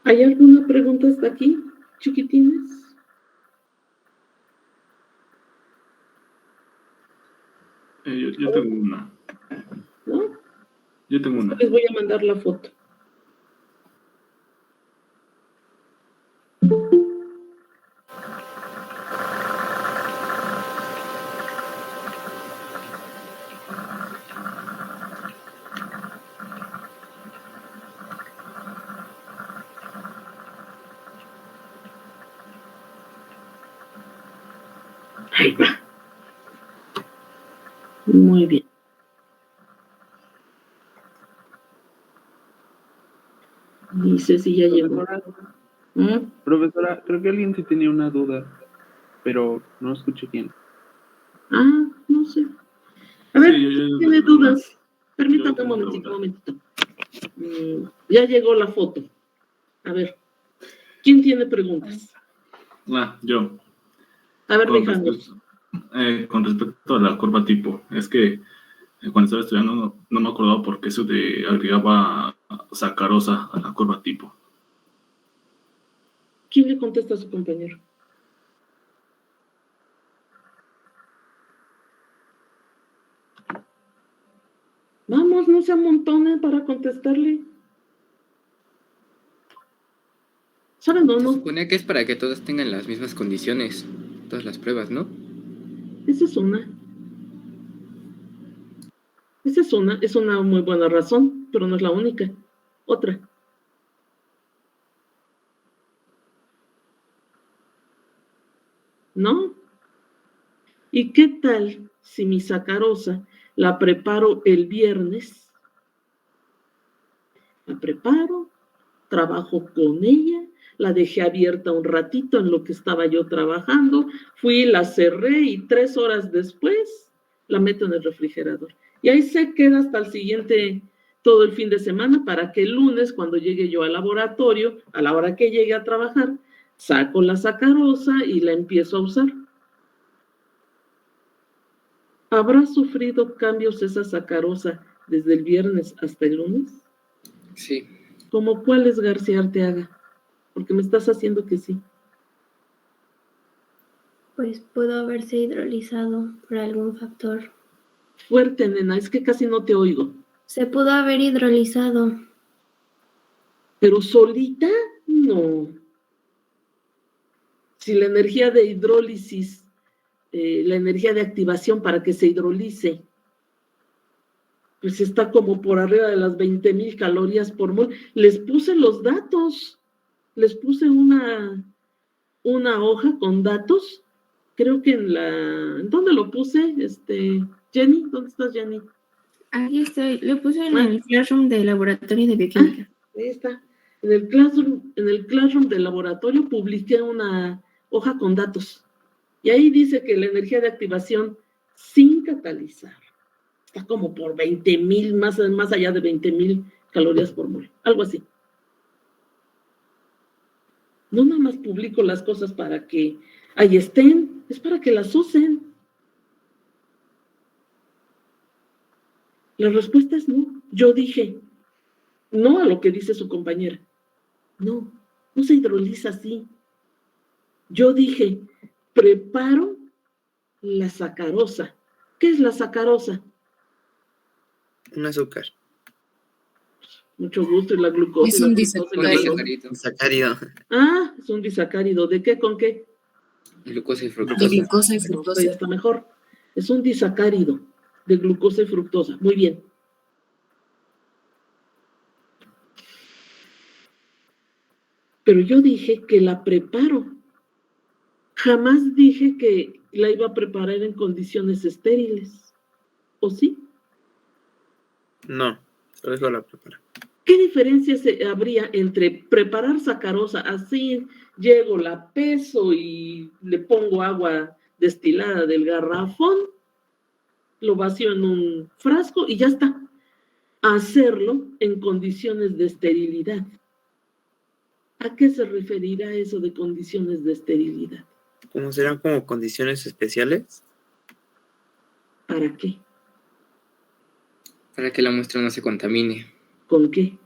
¿Hay alguna pregunta hasta aquí, chiquitines? Yo tengo una. ¿No? Yo tengo una. Les voy a mandar la foto. Ahí va. Muy bien. Dice si ya llegó. Profesora, creo que alguien sí tenía una duda, pero no escuché quién. Ah, no sé. A ver, Sí, ¿quién tiene dudas? Permítame tengo un una momentito. Ya llegó la foto. A ver, ¿quién tiene preguntas? Yo. A ver, Con Alejandro. con respecto a la curva tipo, es que cuando estaba estudiando no me acordaba por qué se agregaba sacarosa a la curva tipo. ¿Quién le contesta a su compañero? Vamos, no se amontone para contestarle. ¿Saben o Se no? supone que es para que todos tengan las mismas condiciones, todas las pruebas, ¿no? Esa es una. Es una muy buena razón, pero no es la única. Otra. ¿No? ¿Y qué tal si mi sacarosa la preparo el viernes? La preparo, trabajo con ella, la dejé abierta un ratito en lo que estaba yo trabajando, fui, la cerré y 3 horas después la meto en el refrigerador. Y ahí se queda hasta el siguiente, todo el fin de semana, para que el lunes, cuando llegue yo al laboratorio, a la hora que llegue a trabajar, saco la sacarosa y la empiezo a usar. ¿Habrá sufrido cambios esa sacarosa desde el viernes hasta el lunes? Sí. ¿Cómo cuáles, García Arteaga? Porque me estás haciendo que sí. Pues pudo haberse hidrolizado por algún factor. Fuerte, nena, es que casi no te oigo. Se pudo haber hidrolizado. ¿Pero solita? No. Si la energía de hidrólisis, la energía de activación para que se hidrolice, pues está como por arriba de las 20,000 calorías por mol. Les puse los datos. Les puse una hoja con datos. Creo que ¿en dónde lo puse? Jenny, ¿dónde estás, Jenny? Aquí estoy. Lo puse en el Classroom de Laboratorio de Bioquímica. Ahí está. En el Classroom del laboratorio publiqué una hoja con datos. Y ahí dice que la energía de activación sin catalizar está como por 20,000, más allá de 20,000 calorías por mol. Algo así. No nada más publico las cosas para que ahí estén, es para que las usen. La respuesta es no. Yo dije no a lo que dice su compañera. No se hidroliza así. Yo dije, preparo la sacarosa. ¿Qué es la sacarosa? Un azúcar. Mucho gusto, y la glucosa. Es y la un fructosa. Disacárido. Ah, es un disacárido. ¿De qué con qué? Glucosa y fructosa. De glucosa y fructosa. Ya está mejor. Es un disacárido de glucosa y fructosa. Muy bien. Pero yo dije que la preparo. Jamás dije que la iba a preparar en condiciones estériles. ¿O sí? No, por eso la preparo. ¿Qué diferencia habría entre preparar sacarosa así, llego, la peso y le pongo agua destilada del garrafón, lo vacío en un frasco y ya está? Hacerlo en condiciones de esterilidad. ¿A qué se referirá eso de condiciones de esterilidad? ¿Cómo serán como condiciones especiales? ¿Para qué? Para que la muestra no se contamine. ¿Con qué?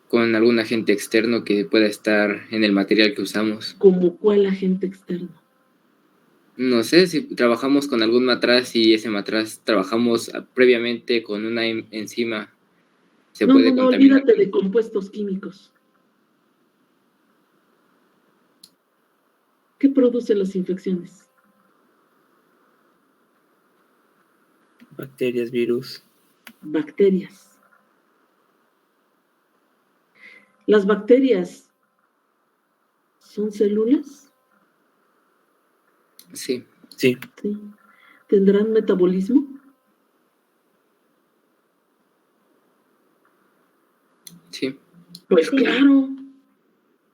con algún agente externo que pueda estar en el material que usamos. ¿Como cuál agente externo? No sé, si trabajamos con algún matraz y ese matraz trabajamos previamente con una enzima, se puede No, contaminar. olvídate de compuestos químicos. ¿Qué producen las infecciones? Bacterias, virus. Bacterias. ¿Las bacterias son células? Sí. Sí. Sí. ¿Tendrán metabolismo? Sí. Pues claro.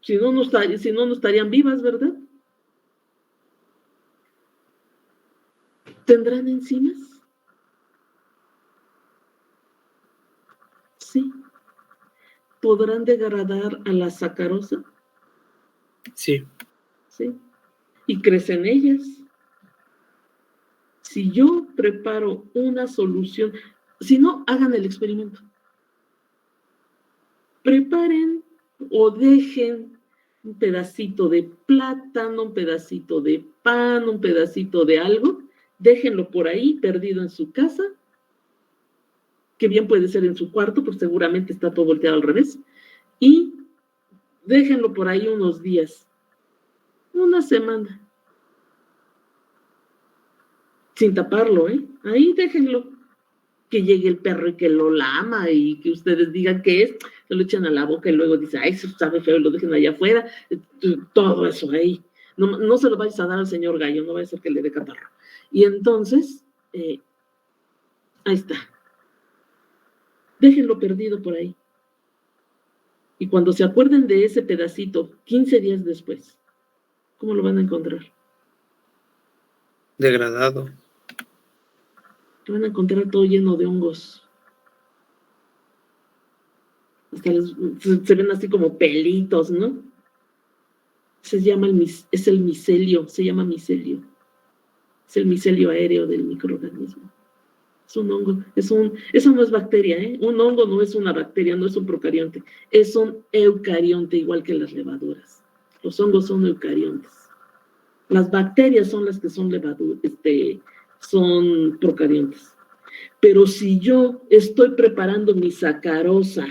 Si no, no estarían vivas, ¿verdad? ¿Tendrán enzimas? Sí. ¿Podrán degradar a la sacarosa? Sí. Sí. Y crecen ellas. Si yo preparo una solución, si no, hagan el experimento. Preparen o dejen un pedacito de plátano, un pedacito de pan, un pedacito de algo, déjenlo por ahí perdido en su casa, que bien puede ser en su cuarto, porque seguramente está todo volteado al revés, y déjenlo por ahí unos días, una semana, sin taparlo, ahí déjenlo, que llegue el perro y que lo lama y que ustedes digan qué es, se lo echan a la boca y luego dicen, ay, eso sabe feo, y lo dejen allá afuera, todo eso ahí. No se lo vayas a dar al señor Gallo, no vaya a ser que le dé catarro. Y entonces, ahí está. Déjenlo perdido por ahí. Y cuando se acuerden de ese pedacito, 15 días después, ¿cómo lo van a encontrar? Degradado. Lo van a encontrar todo lleno de hongos. Hasta se ven así como pelitos, ¿no? Es el micelio, se llama micelio. Es el micelio aéreo del microorganismo. Es un hongo, eso no es bacteria, Un hongo no es una bacteria, no es un procarionte, es un eucarionte, igual que las levaduras. Los hongos son eucariontes. Las bacterias son las que son son procariontes. Pero si yo estoy preparando mi sacarosa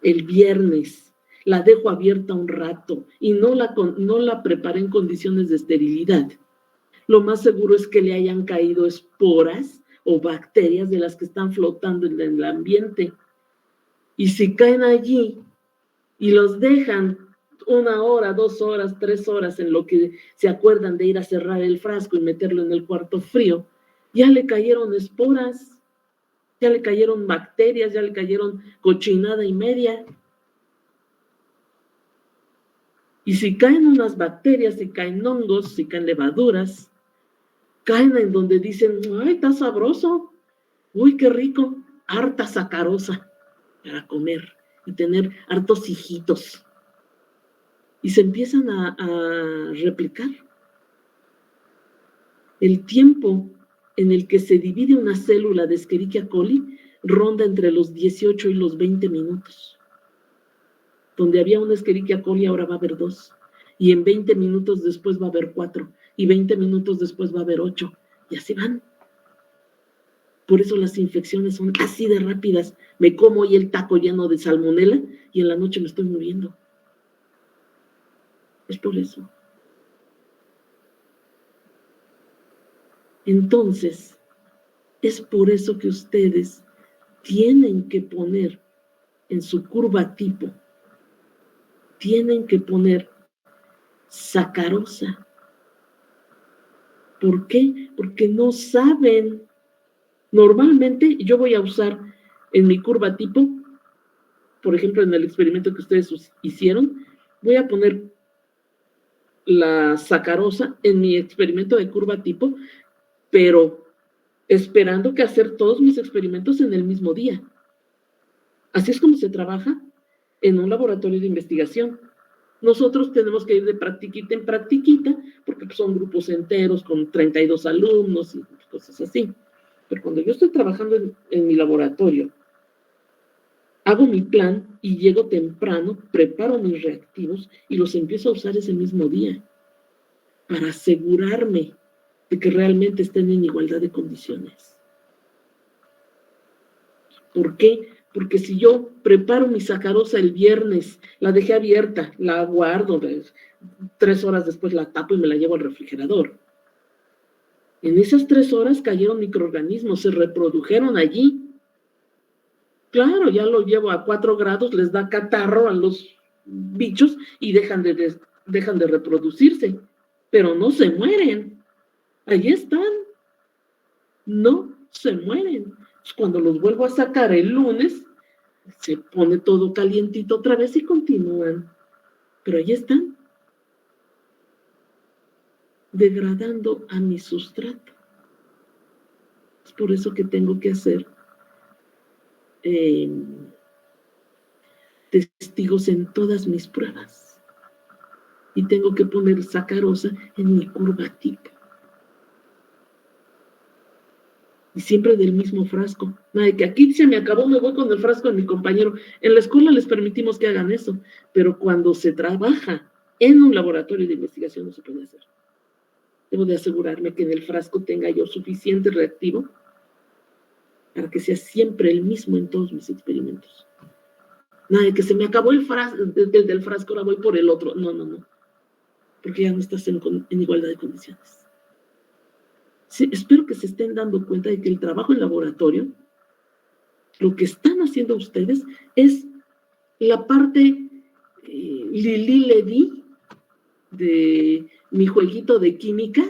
el viernes, la dejo abierta un rato y no la preparé en condiciones de esterilidad, lo más seguro es que le hayan caído esporas o bacterias de las que están flotando en el ambiente. Y si caen allí y los dejan 1 hora, 2 horas, 3 horas en lo que se acuerdan de ir a cerrar el frasco y meterlo en el cuarto frío, ya le cayeron esporas, ya le cayeron bacterias, ya le cayeron cochinada y media. Y si caen unas bacterias, si caen hongos, si caen levaduras, caen en donde dicen, ay, está sabroso, uy, qué rico, harta sacarosa para comer y tener hartos hijitos. Y se empiezan a replicar. El tiempo en el que se divide una célula de Escherichia coli ronda entre los 18 y los 20 minutos. Donde había una Escherichia coli, ahora va a haber 2. Y en 20 minutos después va a haber 4. Y 20 minutos después va a haber 8. Y así van. Por eso las infecciones son así de rápidas. Me como hoy el taco lleno de salmonela y en la noche me estoy muriendo. Es por eso. Entonces, es por eso que ustedes tienen que poner en su curva tipo, tienen que poner sacarosa. ¿Por qué? Porque no saben. Normalmente yo voy a usar en mi curva tipo, por ejemplo, en el experimento que ustedes hicieron, voy a poner la sacarosa en mi experimento de curva tipo, pero esperando que hacer todos mis experimentos en el mismo día. Así es como se trabaja en un laboratorio de investigación. Nosotros tenemos que ir de practiquita en practiquita, porque son grupos enteros con 32 alumnos y cosas así. Pero cuando yo estoy trabajando en mi laboratorio, hago mi plan y llego temprano, preparo mis reactivos y los empiezo a usar ese mismo día para asegurarme de que realmente estén en igualdad de condiciones. ¿Por qué? Porque si yo preparo mi sacarosa el viernes, la dejé abierta, la guardo, 3 horas después la tapo y me la llevo al refrigerador. En esas 3 horas cayeron microorganismos, se reprodujeron allí. Claro, ya lo llevo a 4 grados, les da catarro a los bichos y dejan de reproducirse, pero no se mueren. Allí están. No se mueren. Cuando los vuelvo a sacar el lunes, se pone todo calientito otra vez y continúan. Pero allí están, degradando a mi sustrato. Es por eso que tengo que hacer testigos en todas mis pruebas. Y tengo que poner sacarosa en mi curva tipo. Y siempre del mismo frasco. Nada de que aquí se me acabó, me voy con el frasco de mi compañero. En la escuela les permitimos que hagan eso, pero cuando se trabaja en un laboratorio de investigación no se puede hacer. Debo de asegurarme que en el frasco tenga yo suficiente reactivo para que sea siempre el mismo en todos mis experimentos. Nada de que se me acabó el del frasco, ahora voy por el otro. No. Porque ya no estás en igualdad de condiciones. Sí, espero que se estén dando cuenta de que el trabajo en laboratorio, lo que están haciendo ustedes es la parte le di de mi jueguito de química,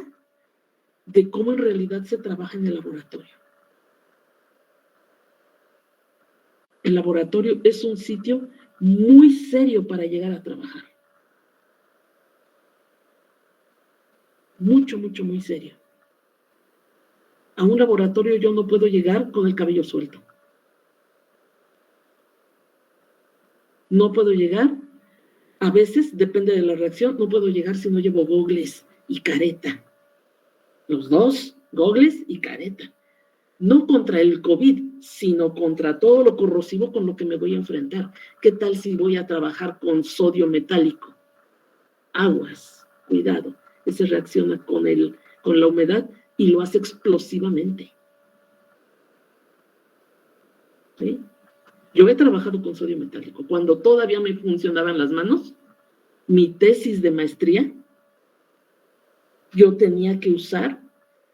de cómo en realidad se trabaja en el laboratorio. El laboratorio es un sitio muy serio para llegar a trabajar. Mucho, muy serio. A un laboratorio yo no puedo llegar con el cabello suelto. No puedo llegar, a veces, depende de la reacción, no puedo llegar si no llevo gogles y careta. Los dos, gogles y careta. No contra el COVID, sino contra todo lo corrosivo con lo que me voy a enfrentar. ¿Qué tal si voy a trabajar con sodio metálico? Aguas, cuidado. Ese reacciona con la humedad y lo hace explosivamente. ¿Sí? Yo he trabajado con sodio metálico. Cuando todavía me funcionaban las manos, mi tesis de maestría, yo tenía que usar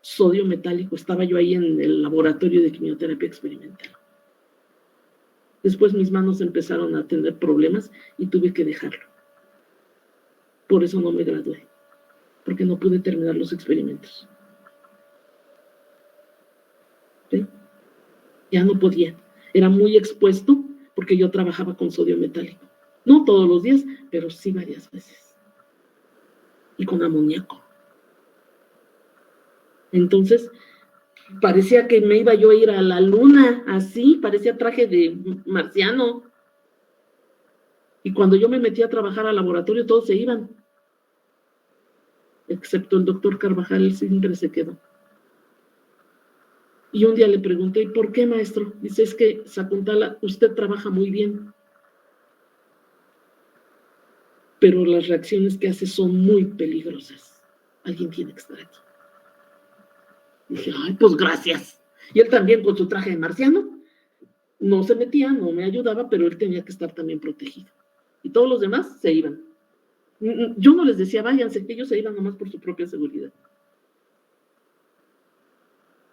sodio metálico. Estaba yo ahí en el laboratorio de quimioterapia experimental. Después mis manos empezaron a tener problemas y tuve que dejarlo. Por eso no me gradué, porque no pude terminar los experimentos. ¿Sí? Ya no podía. Era muy expuesto porque yo trabajaba con sodio metálico. No todos los días, pero sí varias veces. Y con amoníaco. Entonces, parecía que me iba yo a ir a la luna, así, parecía traje de marciano. Y cuando yo me metí a trabajar al laboratorio, todos se iban. Excepto el doctor Carvajal, él siempre se quedó. Y un día le pregunté, ¿y por qué, maestro? Dice, es que Sakuntala, usted trabaja muy bien, pero las reacciones que hace son muy peligrosas. Alguien tiene que estar aquí. Dije, ay, pues gracias. Y él también con su traje de marciano, no se metía, no me ayudaba, pero él tenía que estar también protegido. Y todos los demás se iban. Yo no les decía, váyanse, que ellos se iban nomás por su propia seguridad.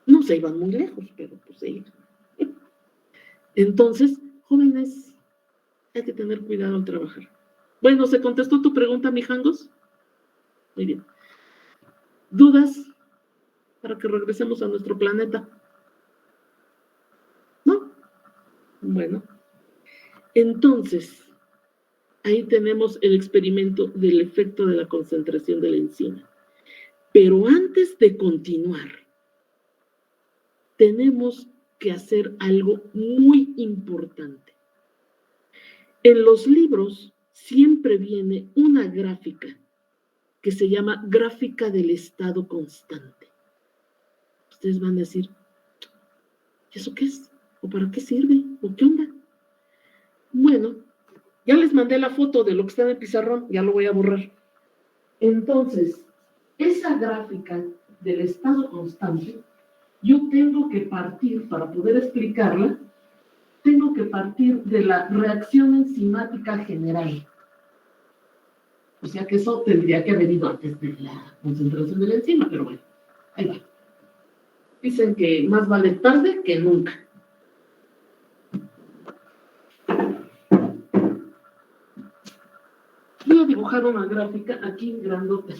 No se iban muy lejos, pero pues se iban. Entonces, jóvenes, hay que tener cuidado al trabajar. Bueno, ¿se contestó tu pregunta, mijangos? Muy bien. ¿Dudas para que regresemos a nuestro planeta? ¿No? Bueno. Entonces, ahí tenemos el experimento del efecto de la concentración de la enzima. Pero antes de continuar, tenemos que hacer algo muy importante. En los libros siempre viene una gráfica que se llama gráfica del estado constante. Ustedes van a decir, ¿y eso qué es? ¿O para qué sirve? ¿O qué onda? Bueno, ya les mandé la foto de lo que está en el pizarrón, ya lo voy a borrar. Entonces, esa gráfica del estado constante, yo tengo que partir, para poder explicarla, tengo que partir de la reacción enzimática general. O sea que eso tendría que haber ido antes de la concentración de la enzima, pero bueno, ahí va. Dicen que más vale tarde que nunca. Voy a dibujar una gráfica aquí grandota.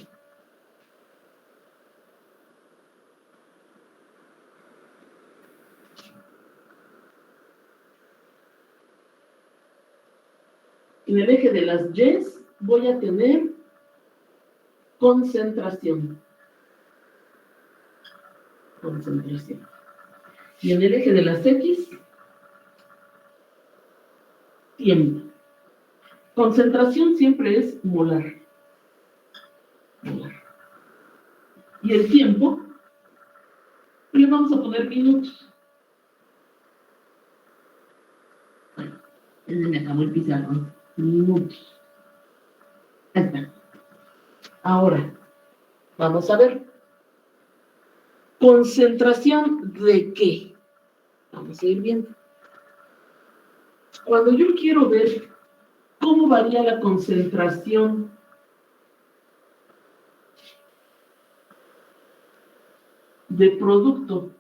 En el eje de las Y's voy a tener concentración. Concentración. Y en el eje de las X, tiempo. Concentración siempre es molar. Molar. Y el tiempo, le vamos a poner minutos. Bueno, me acabó el pizarrón. Minutos. Ahí está. Ahora, vamos a ver. ¿Concentración de qué? Vamos a ir viendo. Cuando yo quiero ver cómo varía la concentración de producto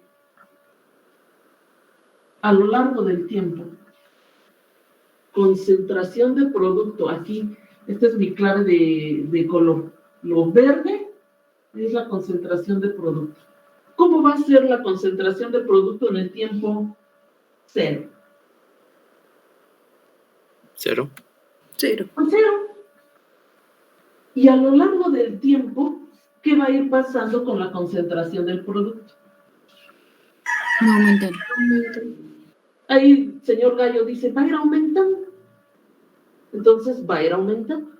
a lo largo del tiempo, concentración de producto, aquí, esta es mi clave de color. Lo verde es la concentración de producto. ¿Cómo va a ser la concentración de producto en el tiempo cero? ¿Cero? Cero. Cero. Y a lo largo del tiempo, ¿qué va a ir pasando con la concentración del producto? No aumentan. Ahí, señor Gallo dice, va a ir aumentando. Entonces, va a ir aumentando.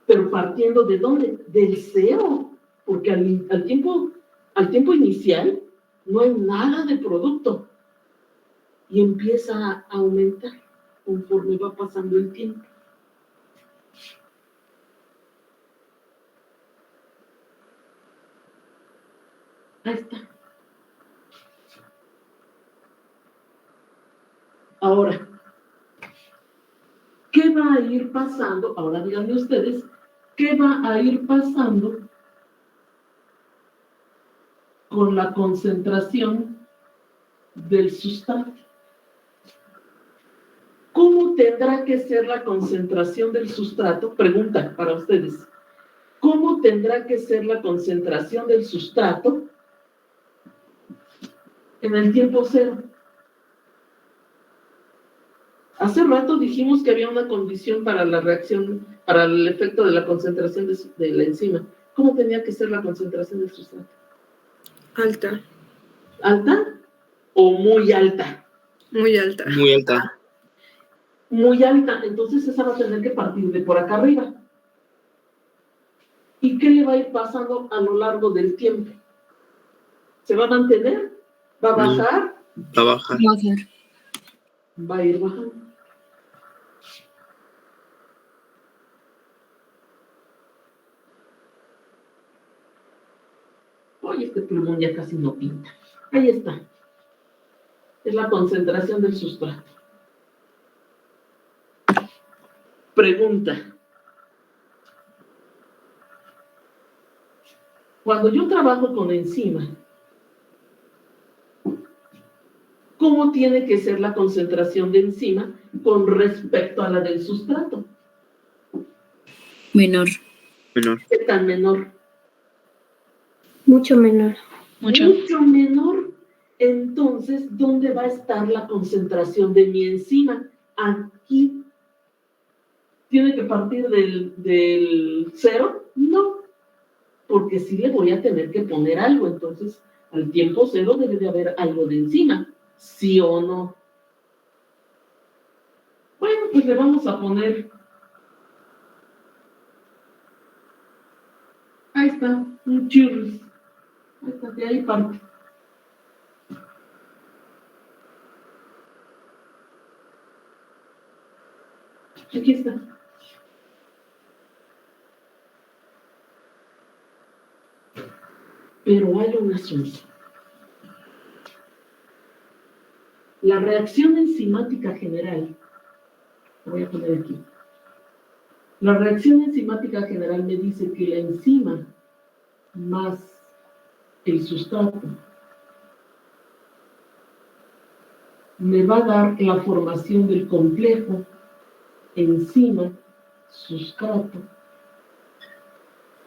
Pero partiendo ¿de dónde? Del cero. Porque al tiempo inicial no hay nada de producto. Y empieza a aumentar conforme va pasando el tiempo. Ahí está. Ahora, ¿qué va a ir pasando? Ahora díganme ustedes, ¿qué va a ir pasando con la concentración del sustrato? ¿Cómo tendrá que ser la concentración del sustrato? Pregunta para ustedes. ¿Cómo tendrá que ser la concentración del sustrato en el tiempo cero? Hace rato dijimos que había una condición para la reacción, para el efecto de la concentración de la enzima. ¿Cómo tenía que ser la concentración del sustrato? Alta. ¿Alta o muy alta? Muy alta. Muy alta. Muy alta, entonces esa va a tener que partir de por acá arriba. ¿Y qué le va a ir pasando a lo largo del tiempo? ¿Se va a mantener? ¿Va a bajar? Va a bajar. Va a ir bajando. Oye, este plumón ya casi no pinta. Ahí está. Es la concentración del sustrato. Pregunta. Cuando yo trabajo con enzima, ¿cómo tiene que ser la concentración de enzima con respecto a la del sustrato? Menor. Menor. ¿Qué tan menor? Mucho menor. Mucho. Mucho menor. Entonces, ¿dónde va a estar la concentración de mi enzima? Aquí. ¿Tiene que partir del cero? No, porque sí le voy a tener que poner algo. Entonces, al tiempo cero debe de haber algo de enzima. ¿Sí o no? Bueno, pues le vamos a poner... Ahí está, un churros. Ahí está, de ahí parte. Aquí está. Pero hay un asunto. La reacción enzimática general, lo voy a poner aquí. La reacción enzimática general me dice que la enzima más el sustrato me va a dar la formación del complejo enzima-sustrato,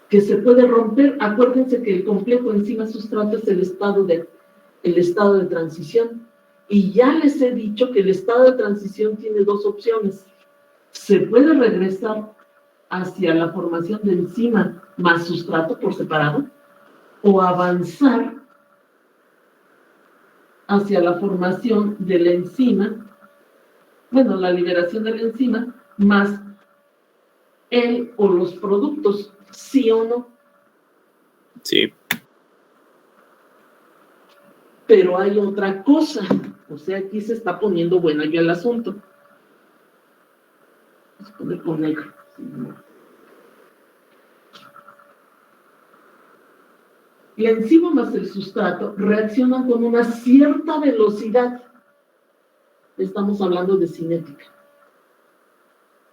que se puede romper. Acuérdense que el complejo enzima-sustrato es el estado de transición. Y ya les he dicho que el estado de transición tiene dos opciones. Se puede regresar hacia la formación de enzima más sustrato por separado, o avanzar hacia la formación de la enzima, la liberación de la enzima, más el o los productos, ¿sí o no? Sí. Pero hay otra cosa, o sea, aquí se está poniendo bueno ya el asunto. Vamos a poner con negro. La enzima más el sustrato reaccionan con una cierta velocidad. Estamos hablando de cinética.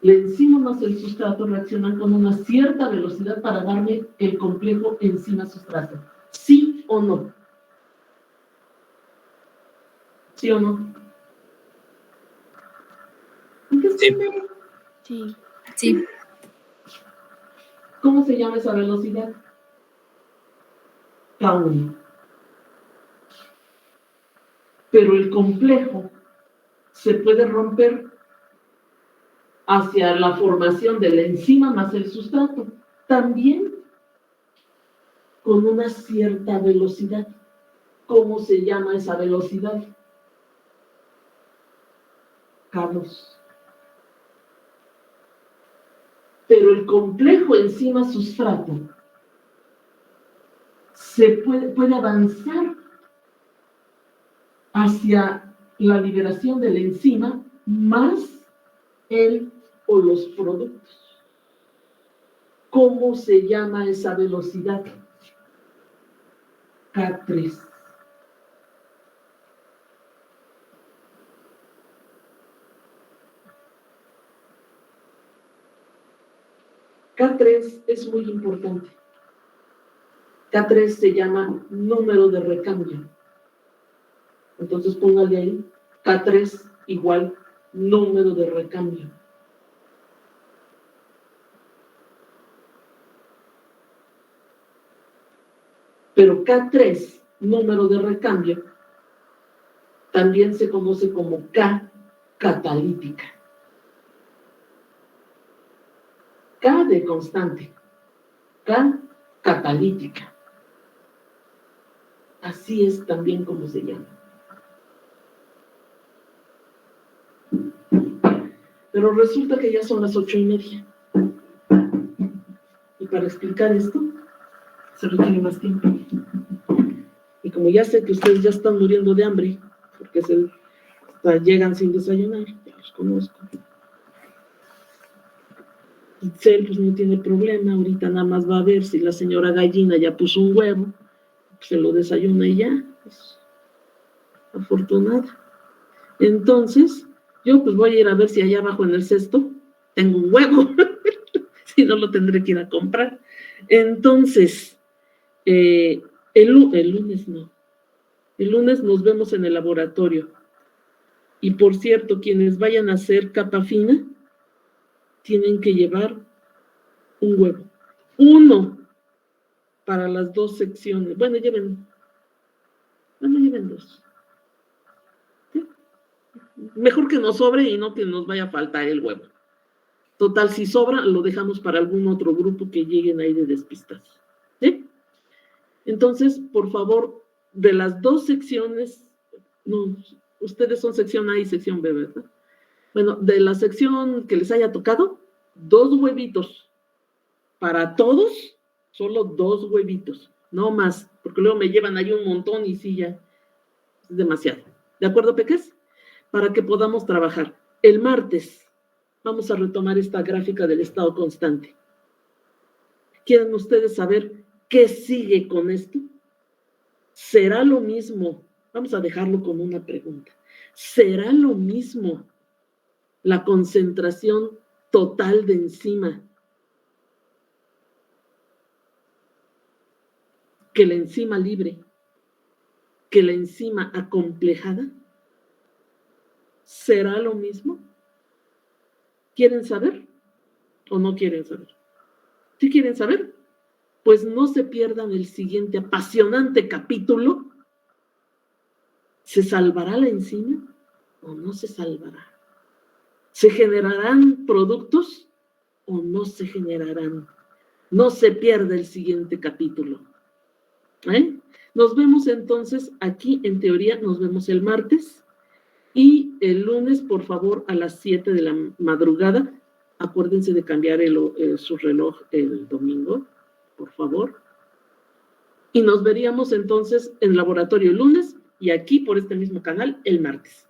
La enzima más el sustrato reaccionan con una cierta velocidad para darme el complejo enzima-sustrato. ¿Sí o no? ¿Sí o no? Sí. Sí. Sí. ¿Cómo se llama esa velocidad? K1. Pero el complejo se puede romper hacia la formación de la enzima más el sustrato, también con una cierta velocidad. ¿Cómo se llama esa velocidad? K2. Pero el complejo enzima-sustrato se puede avanzar hacia la liberación de la enzima más el o los productos. ¿Cómo se llama esa velocidad? K3. K3 es muy importante. K3 se llama número de recambio. Entonces póngale ahí, K3 igual número de recambio. Pero K3, número de recambio, también se conoce como K catalítica. K de constante, K catalítica. Así es también como se llama. Pero resulta que ya son las 8:30. Y para explicar esto, se requiere más tiempo. Y como ya sé que ustedes ya están muriendo de hambre, porque llegan sin desayunar, ya los conozco. Itzel pues no tiene problema, ahorita nada más va a ver si la señora gallina ya puso un huevo, se lo desayuna y ya, pues, afortunada. Entonces, yo pues voy a ir a ver si allá abajo en el cesto tengo un huevo, si no lo tendré que ir a comprar. Entonces, el lunes no. El lunes nos vemos en el laboratorio. Y por cierto, quienes vayan a hacer capa fina, tienen que llevar un huevo. Uno para las 2 secciones. Bueno, lleven 2. ¿Sí? Mejor que nos sobre y no que nos vaya a faltar el huevo. Total, si sobra, lo dejamos para algún otro grupo que lleguen ahí de despistados. ¿Sí? Entonces, por favor, de las 2 secciones, no, ustedes son sección A y sección B, ¿verdad? Bueno, de la sección que les haya tocado, 2 huevitos. Para todos, solo 2 huevitos, no más, porque luego me llevan ahí un montón y sí, ya es demasiado. ¿De acuerdo, peques? Para que podamos trabajar. El martes, Vamos a retomar esta gráfica del estado constante. ¿Quieren ustedes saber qué sigue con esto? ¿Será lo mismo? Vamos a dejarlo como una pregunta. ¿Será lo mismo la concentración total de enzima que la enzima libre, que la enzima acomplejada? ¿Será lo mismo? ¿Quieren saber o no quieren saber? ¿Sí quieren saber? Pues no se pierdan el siguiente apasionante capítulo. ¿Se salvará la enzima o no se salvará? ¿Se generarán productos o no se generarán? No se pierda el siguiente capítulo. Nos vemos entonces aquí, en teoría, nos vemos el martes y el lunes, por favor, a las 7 de la madrugada. Acuérdense de cambiar su reloj el domingo, por favor. Y nos veríamos entonces en laboratorio el lunes y aquí por este mismo canal el martes.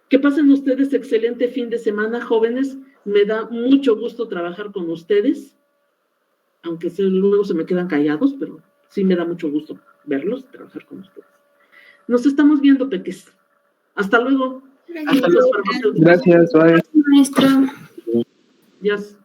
Que pasen ustedes excelente fin de semana, jóvenes. Me da mucho gusto trabajar con ustedes, aunque luego se me quedan callados, pero sí me da mucho gusto verlos, trabajar con ustedes. Nos estamos viendo, peques. Hasta luego. Hasta luego. Gracias, bye. Maestro. Adiós.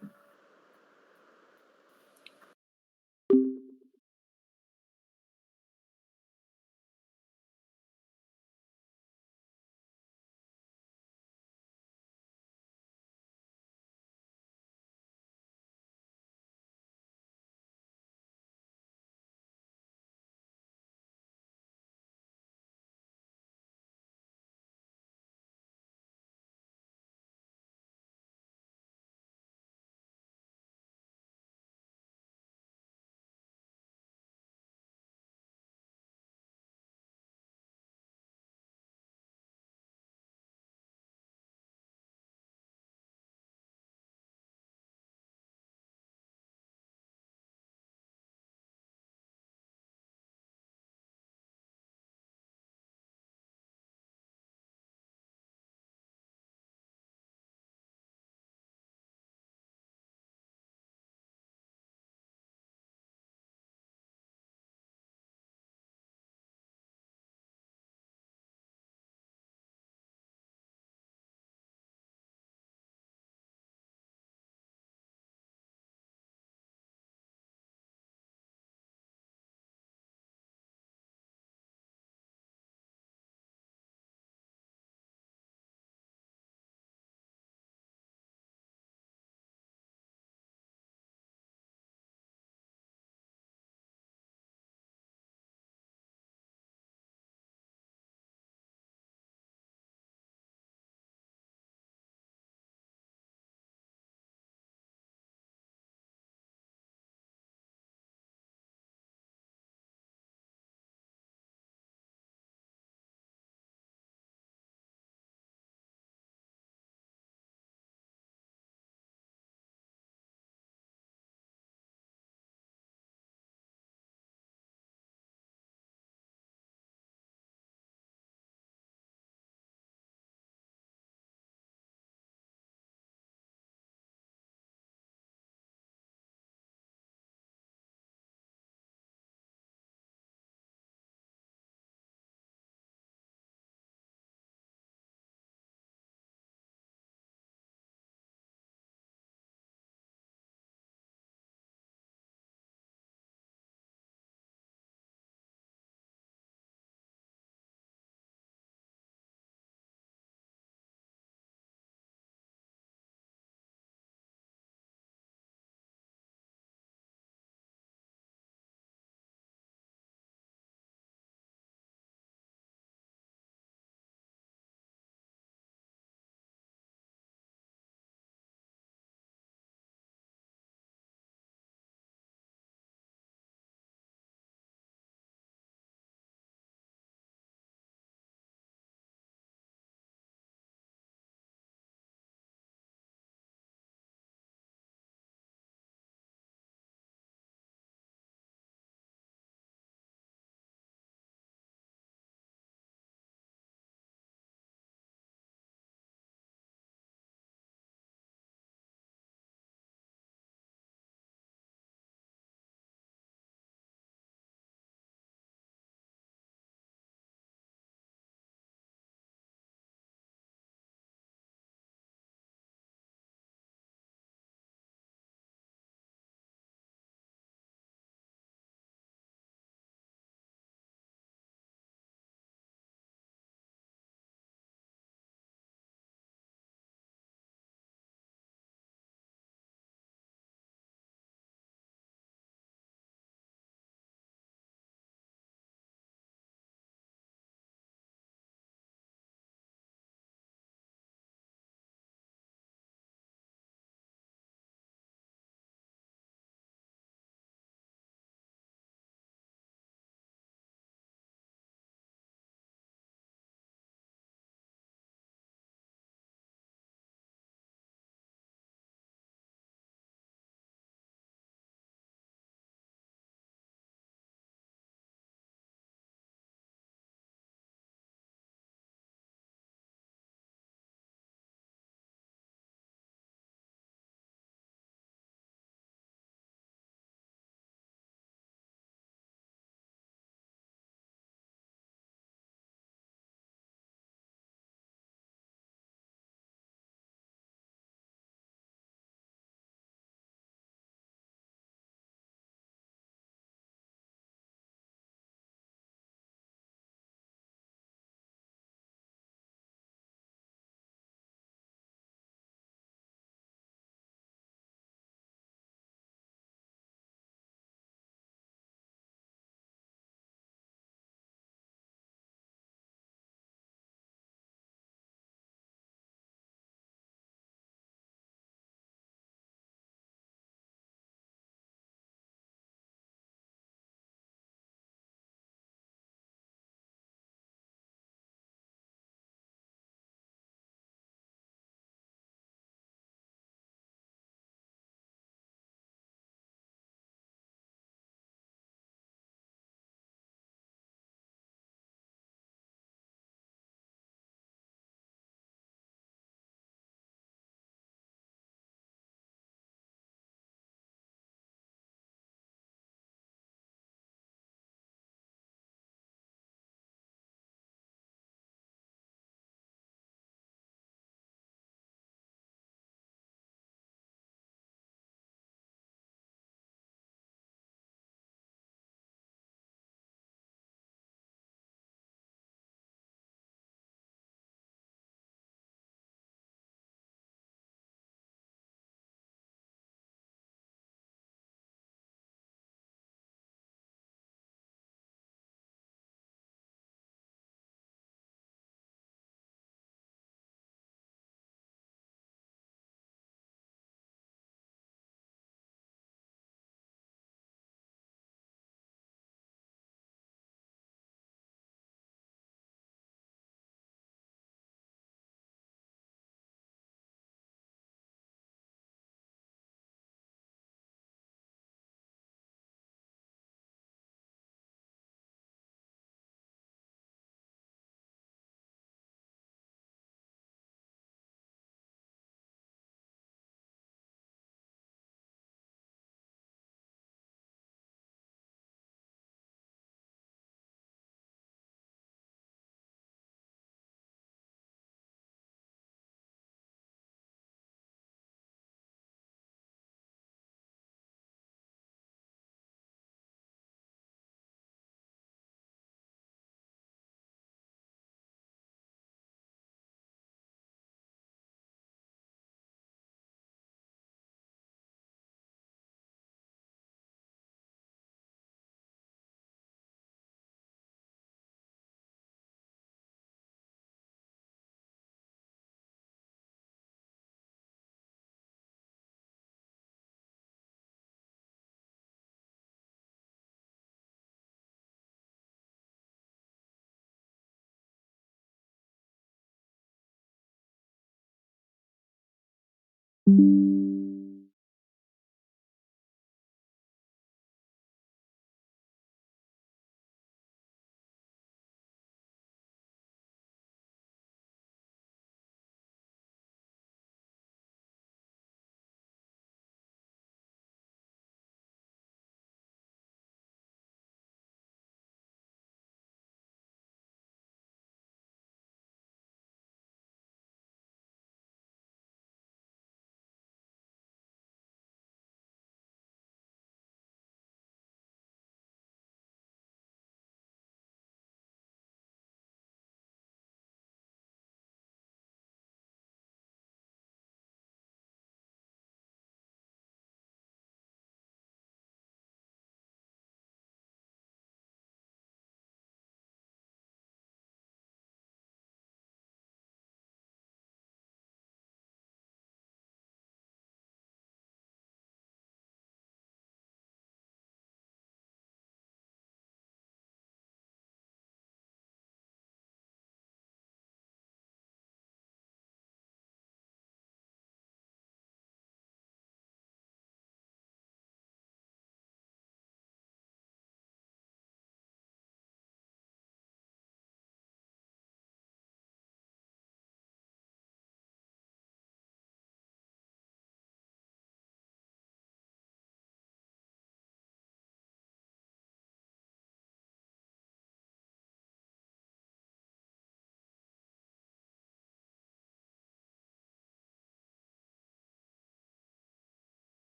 you.